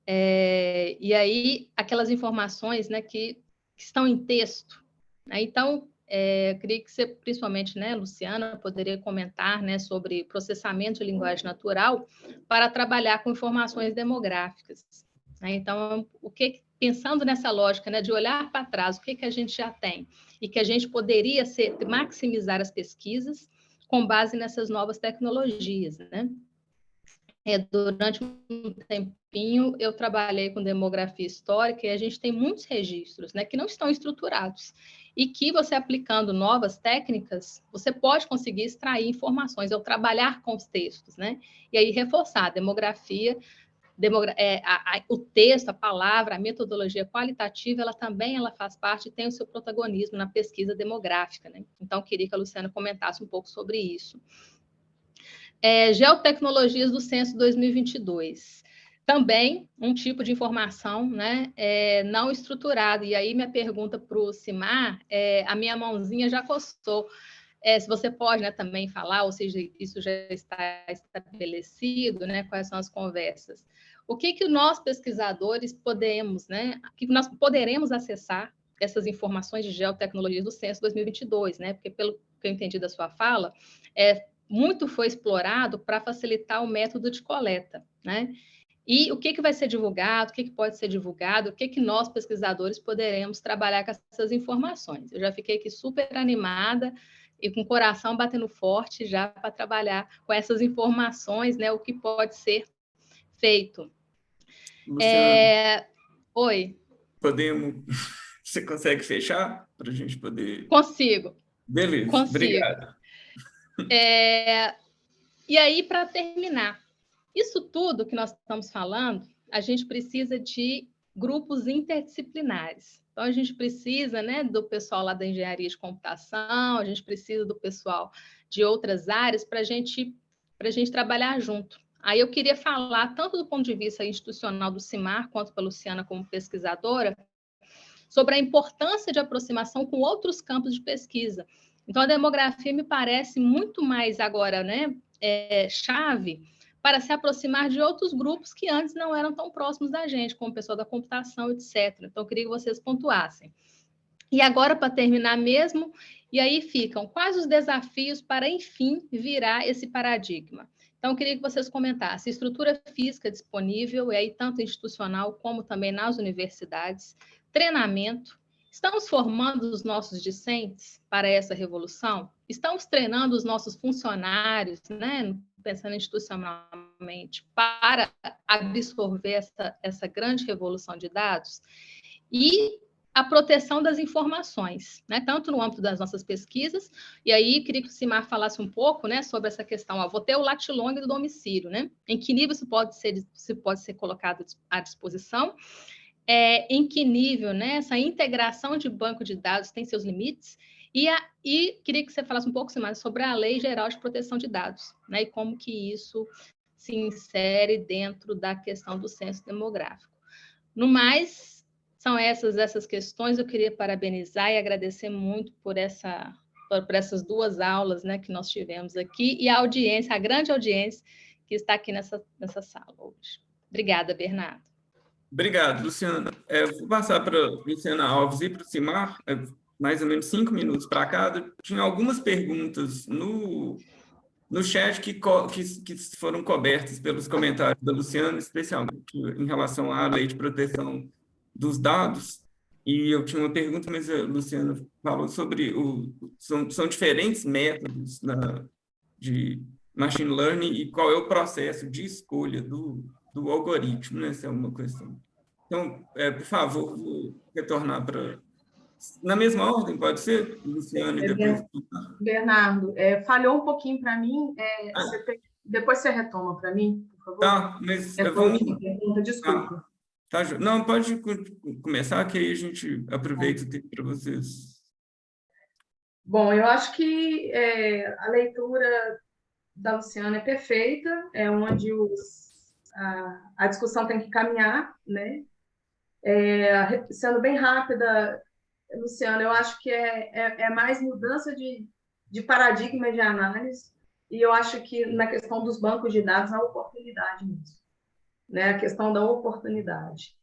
E aí, aquelas informações, né, que estão em texto. Né? Então, eu queria que você, principalmente, né, Luciana, poderia comentar, né, sobre processamento de linguagem natural para trabalhar com informações demográficas. Né? Então, pensando nessa lógica, né, de olhar para trás, o que a gente já tem e que a gente poderia maximizar as pesquisas com base nessas novas tecnologias, né? Durante um tempinho, eu trabalhei com demografia histórica e a gente tem muitos registros, né, que não estão estruturados e que você aplicando novas técnicas, você pode conseguir extrair informações, ou trabalhar com os textos, né? E aí reforçar a demografia, o texto, a palavra, a metodologia qualitativa, ela faz parte e tem o seu protagonismo na pesquisa demográfica, né? Então, eu queria que a Luciana comentasse um pouco sobre isso. Geotecnologias do Censo 2022. também um tipo de informação, né, não estruturada. E aí minha pergunta para o Simar, a minha mãozinha já coçou. Se você pode, né, também falar, ou seja, isso já está estabelecido, né, quais são as conversas. O que nós, pesquisadores, podemos, né, o que nós poderemos acessar essas informações de geotecnologias do Censo 2022, né, porque pelo que eu entendi da sua fala, muito foi explorado para facilitar o método de coleta, né? E o que vai ser divulgado, o que pode ser divulgado, o que nós, pesquisadores, poderemos trabalhar com essas informações. Eu já fiquei aqui super animada e com o coração batendo forte já para trabalhar com essas informações, né, o que pode ser feito. Luciana, Oi. podemos... Você consegue fechar para a gente poder... Consigo. Beleza, Consigo. obrigado. E aí, para terminar, isso tudo que nós estamos falando, a gente precisa de grupos interdisciplinares. Então, a gente precisa, né, do pessoal lá da engenharia de computação, a gente precisa do pessoal de outras áreas para a gente trabalhar junto. Aí eu queria falar, tanto do ponto de vista institucional do Simar, quanto pela Luciana como pesquisadora, sobre a importância de aproximação com outros campos de pesquisa. Então, a demografia me parece muito mais agora, né, chave para se aproximar de outros grupos que antes não eram tão próximos da gente, como o pessoal da computação, etc. Então, eu queria que vocês pontuassem. E agora, para terminar mesmo, e aí ficam, quais os desafios para, enfim, virar esse paradigma? Então, eu queria que vocês comentassem estrutura física disponível, e aí tanto institucional como também nas universidades, treinamento. Estamos formando os nossos discentes para essa revolução? Estamos treinando os nossos funcionários, né, pensando institucionalmente, para absorver essa grande revolução de dados? E a proteção das informações, né, tanto no âmbito das nossas pesquisas, e aí queria que o Simar falasse um pouco, né, sobre essa questão, vou ter o lat-long do domicílio, né, em que nível isso pode ser colocado à disposição, em que nível, né, essa integração de banco de dados tem seus limites, e queria que você falasse um pouco mais sobre a Lei Geral de Proteção de Dados, né, e como que isso se insere dentro da questão do censo demográfico. No mais, são essas questões. Eu queria parabenizar e agradecer muito por essas duas aulas, né, que nós tivemos aqui, e a audiência, a grande audiência que está aqui nessa sala hoje. Obrigada, Bernardo. Obrigado, Luciana. Vou passar para a Luciana Alves e para o Simar, mais ou menos 5 minutos para cada. Tinha algumas perguntas no chat que foram cobertas pelos comentários da Luciana, especialmente em relação à lei de proteção dos dados. E eu tinha uma pergunta, mas a Luciana falou sobre são diferentes métodos de machine learning e qual é o processo de escolha do algoritmo, né? Essa é uma questão. Então, por favor, vou retornar para... Na mesma ordem, pode ser, Luciana, e depois... Bernardo, falhou um pouquinho para mim, depois você retoma para mim, por favor? Tá, mas Essa última pergunta, desculpa. Tá, não, pode começar, que aí a gente aproveita o tempo para vocês. Bom, eu acho que a leitura da Luciana é perfeita, é onde a discussão tem que caminhar, né? Sendo bem rápida, Luciana, eu acho que é mais mudança de paradigma de análise, e eu acho que na questão dos bancos de dados, a oportunidade mesmo, né? A questão da oportunidade.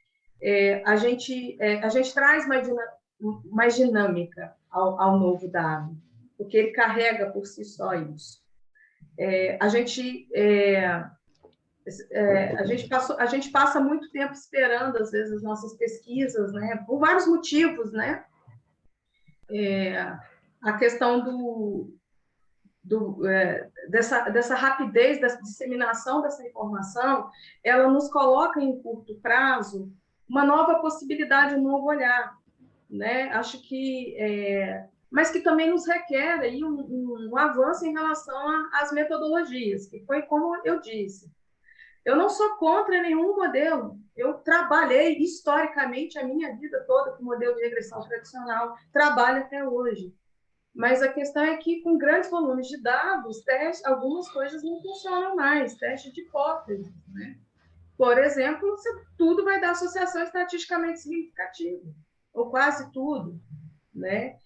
A gente traz mais dinâmica ao novo dado, porque ele carrega por si só isso. A gente passa muito tempo esperando, às vezes, as nossas pesquisas, né? Por vários motivos, né? A questão dessa rapidez, dessa disseminação dessa informação, ela nos coloca em curto prazo uma nova possibilidade, um novo olhar, né? Acho que, mas que também nos requer aí um avanço em relação às metodologias, que foi como eu disse. Eu não sou contra nenhum modelo. Eu trabalhei historicamente a minha vida toda com modelo de regressão tradicional, trabalho até hoje. Mas a questão é que, com grandes volumes de dados, algumas coisas não funcionam mais, teste de hipóteses, né? Por exemplo, tudo vai dar associação estatisticamente significativa, ou quase tudo, né?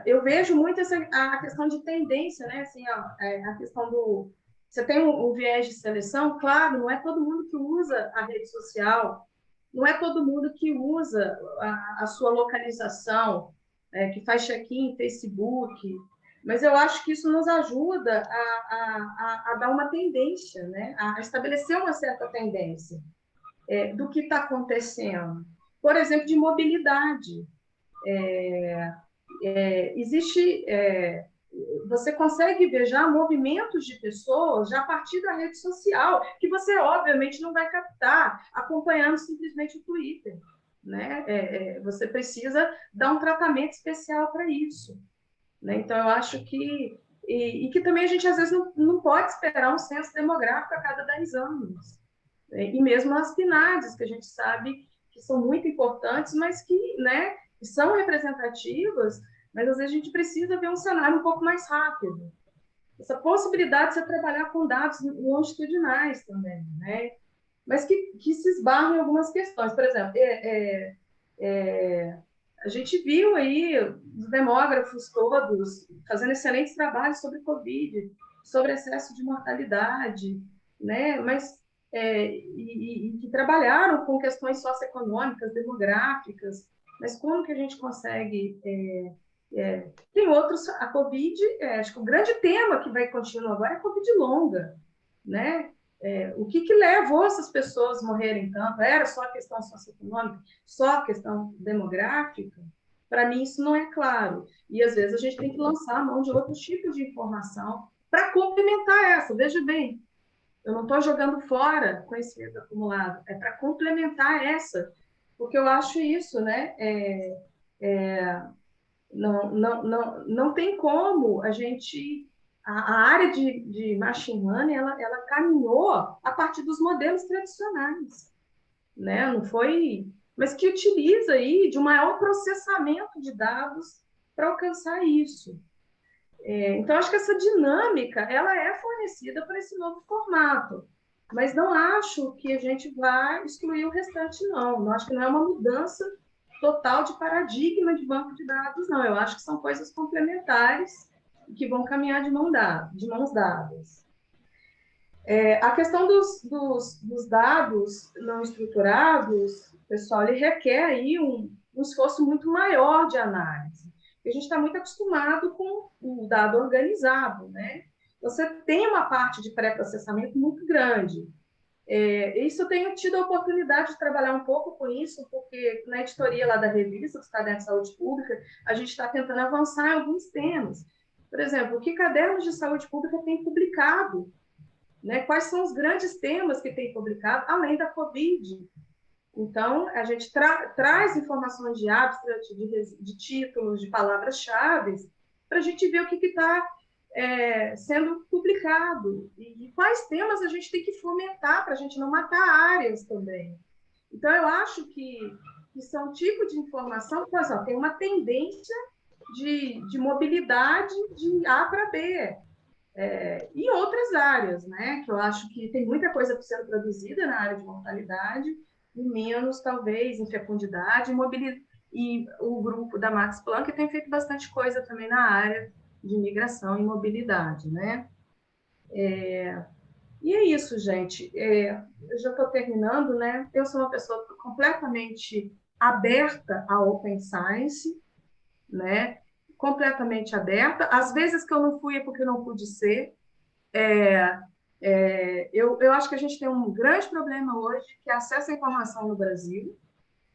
Eu vejo muito a questão de tendência, né? Assim, a questão do... Você tem o viés de seleção, claro, não é todo mundo que usa a rede social, não é todo mundo que usa a sua localização, que faz check-in em Facebook, mas eu acho que isso nos ajuda a dar uma tendência, né? A estabelecer uma certa tendência do que está acontecendo. Por exemplo, de mobilidade. Você consegue ver já movimentos de pessoas já a partir da rede social, que você, obviamente, não vai captar acompanhando simplesmente o Twitter, né? Você precisa dar um tratamento especial para isso, né? Então, eu acho que... E que também a gente, às vezes, não pode esperar um censo demográfico a cada 10 anos. E mesmo as PNADs, que a gente sabe que são muito importantes, mas que, né, são representativas, mas às vezes a gente precisa ver um cenário um pouco mais rápido. Essa possibilidade de você trabalhar com dados longitudinais também, né? Mas que se esbarram em algumas questões. Por exemplo, a gente viu aí os demógrafos todos fazendo excelentes trabalhos sobre Covid, sobre excesso de mortalidade, né? Mas que trabalharam com questões socioeconômicas, demográficas, mas como que a gente consegue... tem outros, a Covid, acho que o grande tema que vai continuar agora é a Covid longa, né? O que levou essas pessoas a morrerem tanto? Era só a questão socioeconômica, só a questão demográfica? Para mim, isso não é claro. E, às vezes, a gente tem que lançar a mão de outros tipos de informação para complementar essa. Veja bem, eu não estou jogando fora conhecimento acumulado, é para complementar essa, porque eu acho isso, né? Não tem como a gente... A área de machine learning, ela caminhou a partir dos modelos tradicionais, né? Não foi... Mas que utiliza aí de um maior processamento de dados para alcançar isso. Então, acho que essa dinâmica, ela é fornecida para esse novo formato, mas não acho que a gente vai excluir o restante, não. Não acho que não é uma mudança total de paradigma de banco de dados, não. Eu acho que são coisas complementares que vão caminhar de mãos dadas. A questão dos dados não estruturados, pessoal, ele requer aí um esforço muito maior de análise. A gente está muito acostumado com o dado organizado, né? Você tem uma parte de pré-processamento muito grande. Isso eu tenho tido a oportunidade de trabalhar um pouco com isso, porque na editoria lá da revista, do Cadernos de Saúde Pública, a gente está tentando avançar em alguns temas. Por exemplo, o que Cadernos de Saúde Pública tem publicado, né? Quais são os grandes temas que tem publicado, além da Covid? Então, a gente traz informações de abstract, de títulos, de palavras-chave, para a gente ver o que está sendo publicado e quais temas a gente tem que fomentar para a gente não matar áreas também. Então, eu acho que são tipos de informação que tem uma tendência de mobilidade de A para B. E outras áreas, né? Que eu acho que tem muita coisa sendo produzida na área de mortalidade, e menos, talvez, em fecundidade e o grupo da Max Planck tem feito bastante coisa também na área de migração e mobilidade, né? E é isso, gente. Eu já estou terminando, né? Eu sou uma pessoa completamente aberta ao Open Science, né? Completamente aberta. Às vezes que eu não fui é porque eu não pude ser. Eu acho que a gente tem um grande problema hoje, que é acesso à informação no Brasil.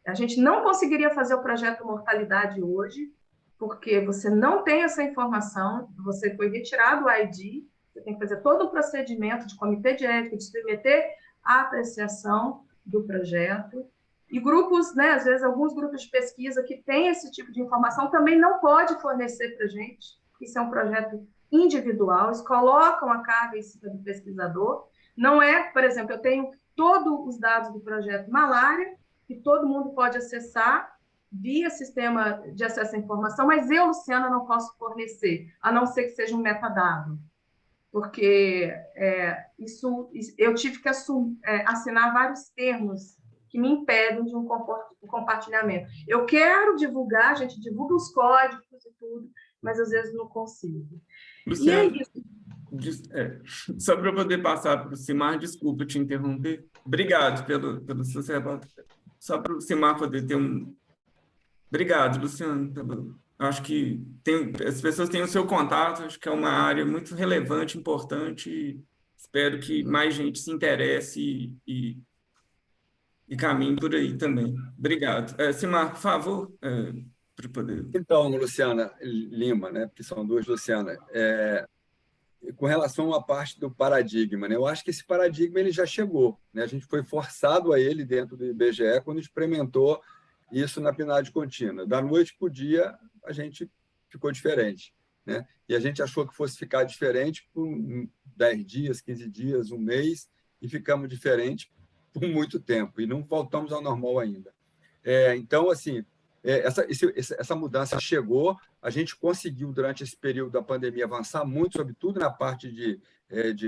A gente não conseguiria fazer o projeto Mortalidade hoje, porque você não tem essa informação, você foi retirado o ID, você tem que fazer todo o procedimento de comitê de ética, de submeter a apreciação do projeto. E grupos, né, às vezes, alguns grupos de pesquisa que têm esse tipo de informação também não pode fornecer para a gente. Isso é um projeto individual, eles colocam a carga em cima do pesquisador. Não é, por exemplo, eu tenho todos os dados do projeto Malária, que todo mundo pode acessar via sistema de acesso à informação, mas eu, Luciana, não posso fornecer, a não ser que seja um metadado. porque eu tive que assinar vários termos que me impedem de um compartilhamento. Eu quero divulgar, a gente divulga os códigos e tudo, mas às vezes não consigo. Luciana, E é isso. só para eu poder passar para o Simar, desculpa te interromper. Obrigado pelo seu relato. Só para o Simar poder ter um... Obrigado, Luciano. Acho que as pessoas têm o seu contato, acho que é uma área muito relevante, importante, e espero que mais gente se interesse e caminhe por aí também. Obrigado. Simar, por favor, para poder... Então, Luciana Lima, né, porque são duas Lucianas, com relação à parte do paradigma, né, eu acho que esse paradigma ele já chegou, né, a gente foi forçado a ele dentro do IBGE quando experimentou isso na PNAD contínua. Da noite para o dia, a gente ficou diferente, né, e a gente achou que fosse ficar diferente por 10 dias, 15 dias, um mês, e ficamos diferentes por muito tempo, e não voltamos ao normal ainda. Então, assim, essa mudança chegou, a gente conseguiu, durante esse período da pandemia, avançar muito, sobretudo na parte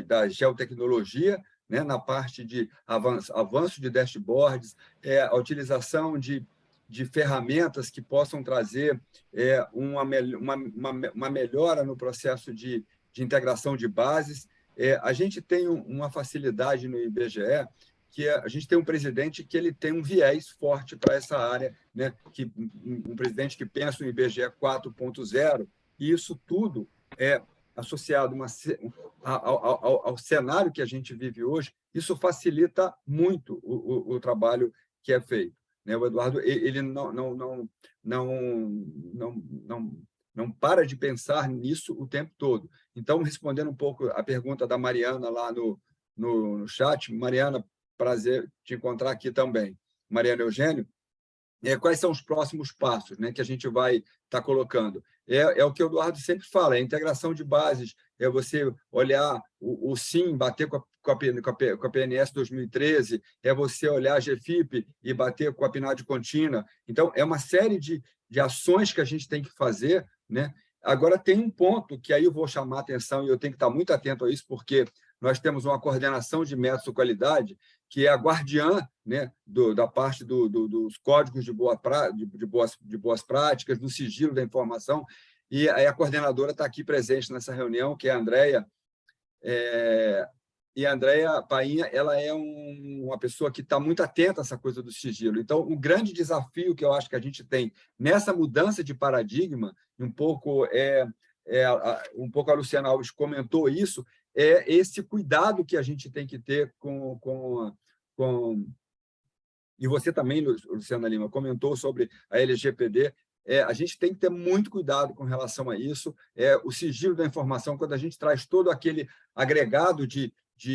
da geotecnologia, né, na parte de avanço de dashboards, a utilização de ferramentas que possam trazer uma melhora no processo de integração de bases. A gente tem uma facilidade no IBGE, que a gente tem um presidente que ele tem um viés forte para essa área, né? Um presidente que pensa no IBGE 4.0, e isso tudo é associado ao cenário que a gente vive hoje, isso facilita muito o trabalho que é feito, né? O Eduardo ele não para de pensar nisso o tempo todo. Então, respondendo um pouco a pergunta da Mariana lá no chat, Mariana, prazer te encontrar aqui também. Mariana Eugênio, quais são os próximos passos, né, que a gente vai estar colocando? É o que o Eduardo sempre fala, a integração de bases, é você olhar o SIM, bater com a PNS 2013, é você olhar a GFIP e bater com a PNAD contínua. Então, é uma série de ações que a gente tem que fazer, né? Agora, tem um ponto que aí eu vou chamar a atenção e eu tenho que estar muito atento a isso, porque nós temos uma coordenação de métodos de qualidade que é a guardiã, né, da parte dos códigos de boas práticas, do sigilo da informação, e aí a coordenadora está aqui presente nessa reunião, que é a Andréia, e a Andréia Painha, ela é uma pessoa que está muito atenta a essa coisa do sigilo. Então, o grande desafio que eu acho que a gente tem nessa mudança de paradigma, um pouco a Luciana Alves comentou isso, é esse cuidado que a gente tem que ter e você também, Luciana Lima, comentou sobre a LGPD. A gente tem que ter muito cuidado com relação a isso. O sigilo da informação, quando a gente traz todo aquele agregado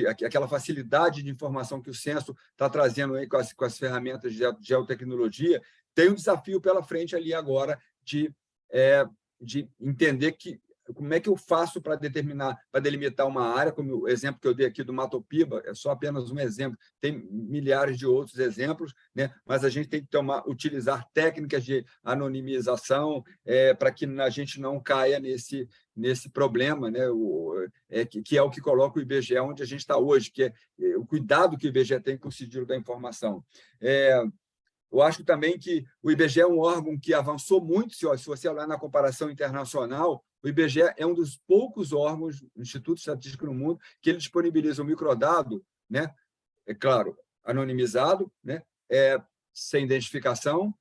aquela facilidade de informação que o Censo está trazendo aí com as ferramentas de geotecnologia, tem um desafio pela frente ali agora de entender como é que eu faço para delimitar uma área, como o exemplo que eu dei aqui do Mato Piba, é só apenas um exemplo, tem milhares de outros exemplos, né? Mas a gente tem que utilizar técnicas de anonimização para que a gente não caia nesse problema, né? Que é o que coloca o IBGE onde a gente está hoje, que é o cuidado que o IBGE tem com o sigilo da informação. Eu acho também que o IBGE é um órgão que avançou muito, se você olhar na comparação internacional, o IBGE é um dos poucos órgãos, Instituto Estatístico no mundo, que ele disponibiliza um microdado, né? Claro, anonimizado, né? Sem identificação,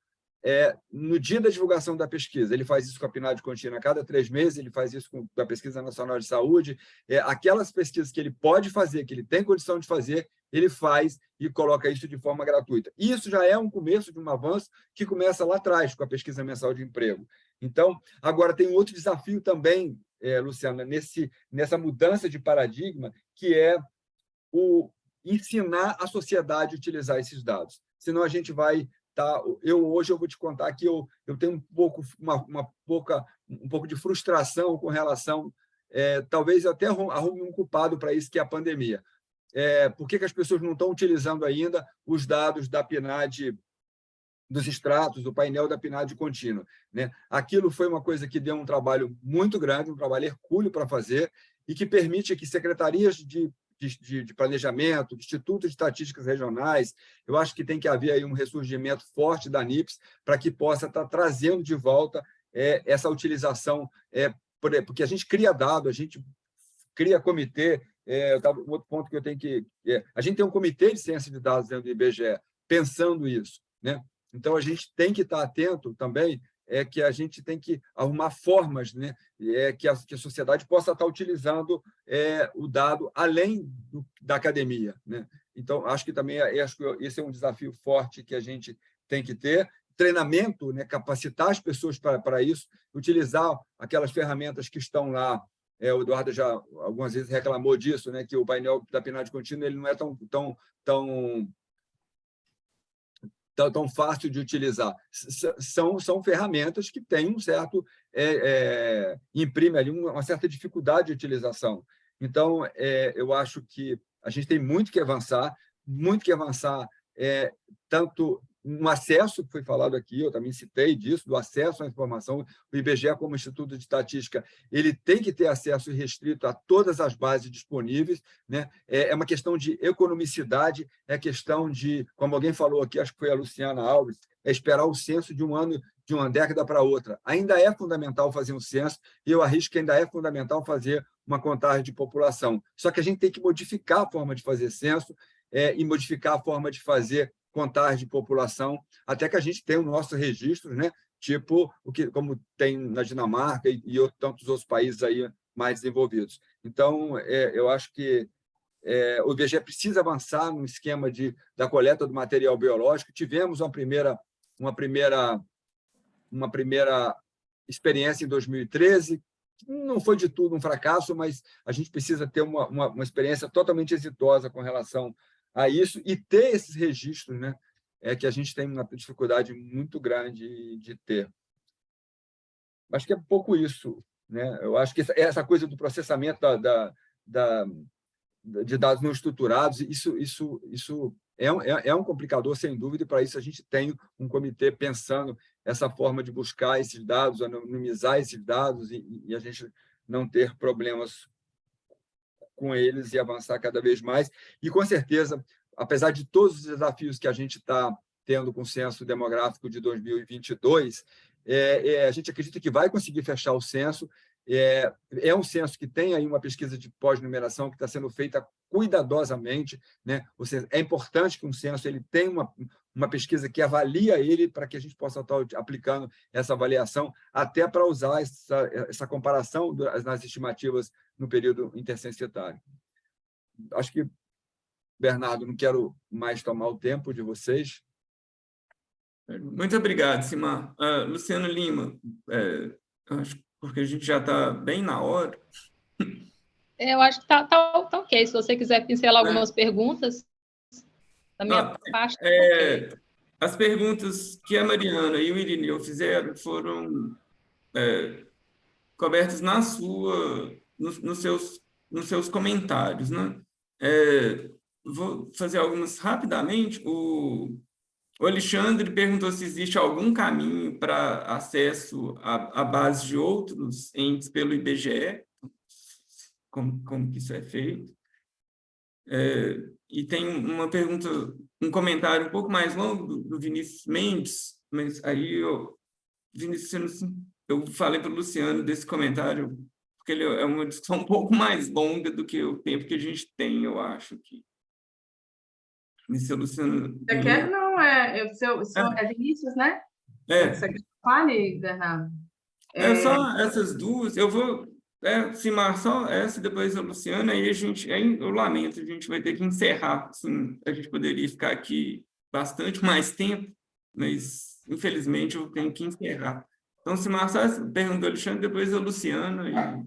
no dia da divulgação da pesquisa. Ele faz isso com a PNAD contínua a cada 3 meses, ele faz isso com a Pesquisa Nacional de Saúde. Aquelas pesquisas que ele pode fazer, que ele tem condição de fazer, ele faz e coloca isso de forma gratuita. Isso já é um começo de um avanço que começa lá atrás, com a Pesquisa Mensal de Emprego. Então, agora tem outro desafio também, Luciana, nessa mudança de paradigma, que é o ensinar a sociedade a utilizar esses dados. Senão a gente vai... Hoje eu vou te contar que eu tenho um pouco de frustração com relação... talvez eu até arrume um culpado para isso, que é a pandemia. Por que as pessoas não estão utilizando ainda os dados da PNAD, dos extratos, do painel da PNAD contínua, né? Aquilo foi uma coisa que deu um trabalho muito grande, um trabalho hercúleo para fazer, e que permite que secretarias de planejamento, de institutos de estatísticas regionais, eu acho que tem que haver aí um ressurgimento forte da NIPS para que possa estar trazendo de volta essa utilização, porque a gente cria dado, a gente cria comitê, um outro ponto que eu tenho que... a gente tem um comitê de ciência de dados dentro do IBGE, pensando isso, né? Então, a gente tem que estar atento também, que a gente tem que arrumar formas, né, que a sociedade possa estar utilizando o dado além da academia, né? Então, acho que também esse é um desafio forte que a gente tem que ter. Treinamento, né, capacitar as pessoas para isso, utilizar aquelas ferramentas que estão lá. O Eduardo já algumas vezes reclamou disso, né, que o painel da PNAD contínua ele não é tão fácil de utilizar. São ferramentas que têm um certo... imprime ali uma certa dificuldade de utilização. Então, eu acho que a gente tem muito que avançar, tanto no acesso, que foi falado aqui, eu também citei disso, do acesso à informação. O IBGE, como Instituto de Estatística, ele tem que ter acesso irrestrito a todas as bases disponíveis, né? É uma questão de economicidade, é questão de, como alguém falou aqui, acho que foi a Luciana Alves, esperar o censo de um ano, de uma década para outra. Ainda é fundamental fazer um censo, e eu arrisco que ainda é fundamental fazer uma contagem de população. Só que a gente tem que modificar a forma de fazer censo e modificar a forma de fazer contagem de população, até que a gente tenha o nosso registro, né? Tipo como tem na Dinamarca e tantos outros países aí mais desenvolvidos. Então, eu acho que o IBGE precisa avançar no esquema da coleta do material biológico. Tivemos uma primeira experiência em 2013, não foi de tudo um fracasso, mas a gente precisa ter uma experiência totalmente exitosa com relação a isso e ter esses registros, né? Que a gente tem uma dificuldade muito grande de ter. Acho que é um pouco isso, né? Eu acho que essa coisa do processamento de dados não estruturados, isso é um complicador, sem dúvida, e para isso a gente tem um comitê pensando essa forma de buscar esses dados, anonimizar esses dados e a gente não ter problemas com eles e avançar cada vez mais. E, com certeza, apesar de todos os desafios que a gente está tendo com o censo demográfico de 2022, a gente acredita que vai conseguir fechar o censo. É um censo que tem aí uma pesquisa de pós-numeração que está sendo feita cuidadosamente, né? Ou seja, é importante que um censo ele tenha uma pesquisa que avalia ele para que a gente possa estar aplicando essa avaliação, até para usar essa comparação nas estimativas no período intercensitário. Acho que, Bernardo, não quero mais tomar o tempo de vocês. Muito obrigado, Simar. Luciano Lima, acho porque a gente já está bem na hora. Eu acho que está ok. Se você quiser pincelar algumas perguntas, da minha parte, okay. As perguntas que a Mariana e o Irineu fizeram foram cobertas nos seus comentários, né? Vou fazer algumas rapidamente. O Alexandre perguntou se existe algum caminho para acesso à base de outros entes pelo IBGE, como que isso é feito. E tem uma pergunta, um comentário um pouco mais longo do Vinícius Mendes, mas aí Vinícius, eu falei para o Luciano desse comentário, porque ele é uma discussão um pouco mais longa do que o tempo que a gente tem, eu acho que. Luciano... Você quer? Não, é Vinícius, né? Você quer que fale, Bernardo? Só essas duas, eu vou... Simar, só essa, depois a Luciana, aí eu lamento, a gente vai ter que encerrar, assim, a gente poderia ficar aqui bastante mais tempo, mas, infelizmente, eu tenho que encerrar. Então, Simar, só essa pergunta do Alexandre, depois a Luciana.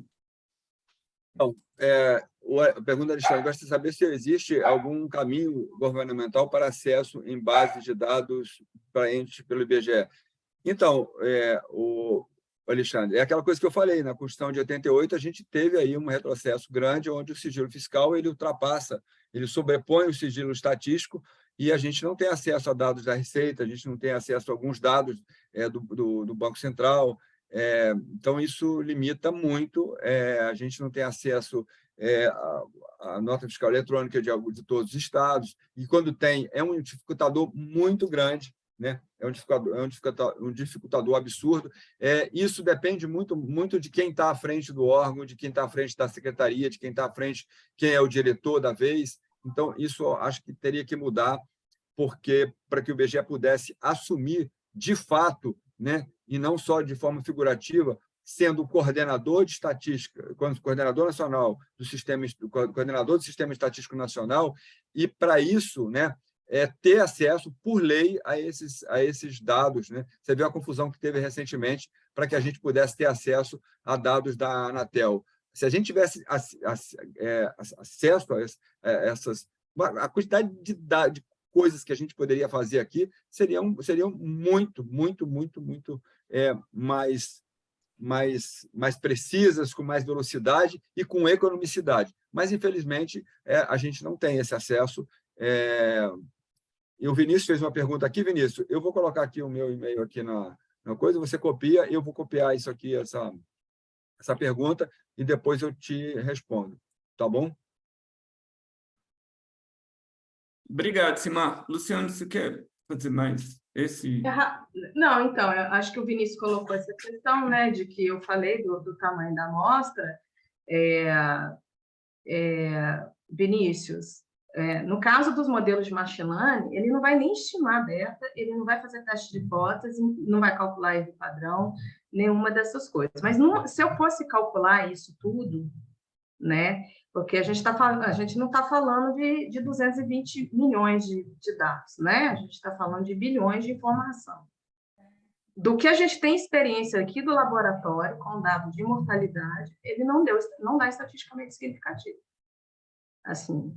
Então, a pergunta do Alexandre, gostaria de saber se existe algum caminho governamental para acesso em bases de dados para entes pelo IBGE. Então, Alexandre, é aquela coisa que eu falei, na Constituição de 88, a gente teve aí um retrocesso grande, onde o sigilo fiscal ele ultrapassa, ele sobrepõe o sigilo estatístico, e a gente não tem acesso a dados da Receita, a gente não tem acesso a alguns dados do Banco Central, Então, isso limita muito, a gente não tem acesso à nota fiscal eletrônica de todos os estados, e quando tem, é um dificultador muito grande, né? É um dificultador absurdo. Isso depende muito de quem está à frente do órgão, de quem está à frente da secretaria, de quem está à frente, quem é o diretor da vez. Então, isso eu acho que teria que mudar, porque para que o IBGE pudesse assumir, de fato, né, e não só de forma figurativa, sendo o coordenador de estatística, coordenador nacional coordenador do Sistema Estatístico Nacional, e para isso, né, ter acesso, por lei, a esses dados, né? Você viu a confusão que teve recentemente para que a gente pudesse ter acesso a dados da Anatel. Se a gente tivesse acesso a essas... A quantidade de coisas que a gente poderia fazer aqui seriam muito mais precisas, com mais velocidade e com economicidade. Mas, infelizmente, a gente não tem esse acesso. E o Vinícius fez uma pergunta aqui. Vinícius, eu vou colocar aqui o meu e-mail aqui na coisa, você copia, eu vou copiar isso aqui, essa pergunta, e depois eu te respondo. Tá bom? Obrigado, Simar. Luciano, você quer fazer mais esse... Não, então, eu acho que o Vinícius colocou essa questão, né, de que eu falei do tamanho da amostra. Vinícius, no caso dos modelos de machine learning, ele não vai nem estimar beta, ele não vai fazer teste de hipótese, não vai calcular erro padrão, nenhuma dessas coisas. Mas se eu fosse calcular isso tudo, né, porque a gente não está falando de 220 milhões de dados, né? A gente está falando de bilhões de informação. Do que a gente tem experiência aqui do laboratório, com dados de mortalidade, ele não dá estatisticamente significativo. Assim,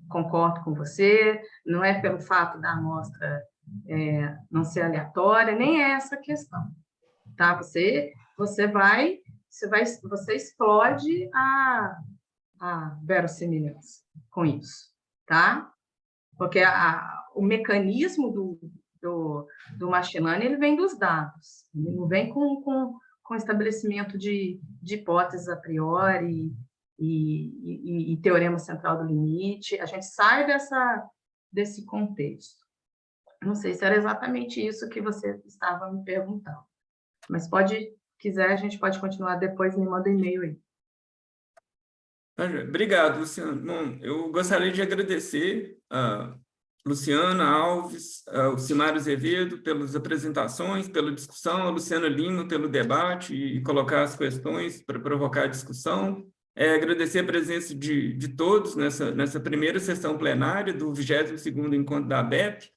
concordo com você, não é pelo fato da amostra não ser aleatória, nem é essa a questão. Tá? Você explode a verossimilhança com isso, tá? Porque o mecanismo do machine learning, ele vem dos dados, ele não vem com estabelecimento de hipóteses a priori e teorema central do limite. A gente sai desse contexto. Não sei se era exatamente isso que você estava me perguntando, mas quiser, a gente pode continuar depois, me manda e-mail aí. Obrigado, Luciano. Bom, eu gostaria de agradecer a Luciana Alves, ao Simário Azevedo pelas apresentações, pela discussão, a Luciana Lima pelo debate e colocar as questões para provocar a discussão. Agradecer a presença de todos nessa primeira sessão plenária do 22º Encontro da ABEP.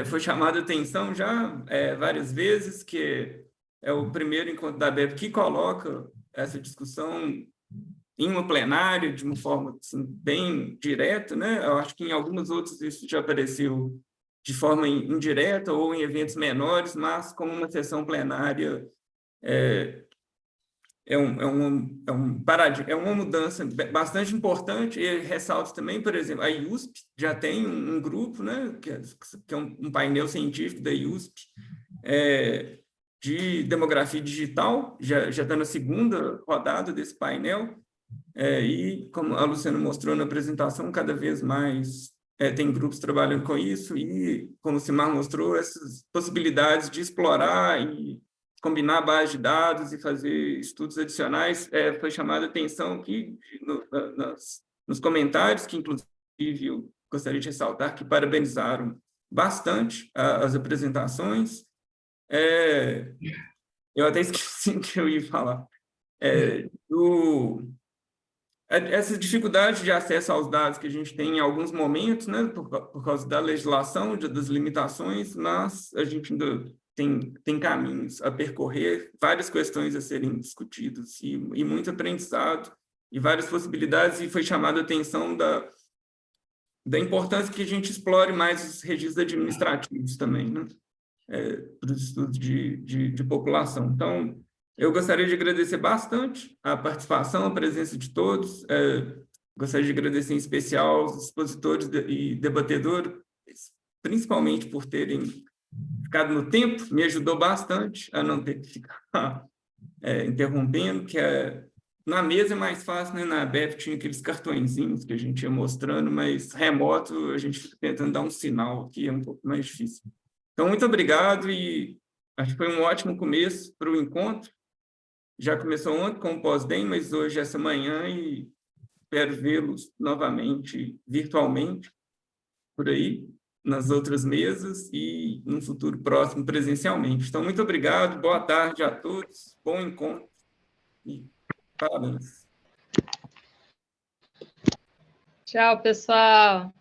Foi chamada a atenção já várias vezes que é o primeiro encontro da ABEP que coloca essa discussão em uma plenária, de uma forma assim, bem direta, né? Eu acho que em algumas outras isso já apareceu de forma indireta ou em eventos menores, mas como uma sessão plenária é uma mudança bastante importante. E ressalto também, por exemplo, a IUSP já tem um grupo, né, que é um painel científico da IUSP, de demografia digital, já está na segunda rodada desse painel. E, como a Luciana mostrou na apresentação, cada vez mais tem grupos trabalhando com isso, e, como o Simar mostrou, essas possibilidades de explorar e combinar base de dados e fazer estudos adicionais, foi chamada a atenção aqui nos comentários, que, inclusive, eu gostaria de ressaltar que parabenizaram bastante as apresentações. Eu até esqueci o que eu ia falar. Essa dificuldade de acesso aos dados que a gente tem em alguns momentos, né, por causa da legislação, das limitações, mas a gente ainda tem caminhos a percorrer, várias questões a serem discutidas e muito aprendizado e várias possibilidades, e foi chamada a atenção da importância que a gente explore mais os registros administrativos também, né, para os estudos de população. Então, eu gostaria de agradecer bastante a participação, a presença de todos. Gostaria de agradecer em especial aos expositores e debatedores, principalmente por terem ficado no tempo, me ajudou bastante a não ter que ficar interrompendo, que na mesa é mais fácil, né? Na BEP tinha aqueles cartõezinhos que a gente ia mostrando, mas remoto a gente fica tentando dar um sinal aqui, é um pouco mais difícil. Então, muito obrigado e acho que foi um ótimo começo para o encontro. Já começou ontem com o pós-DEM, mas hoje, essa manhã, e espero vê-los novamente, virtualmente, por aí, nas outras mesas e, no futuro próximo, presencialmente. Então, muito obrigado, boa tarde a todos, bom encontro e parabéns. Tchau, pessoal.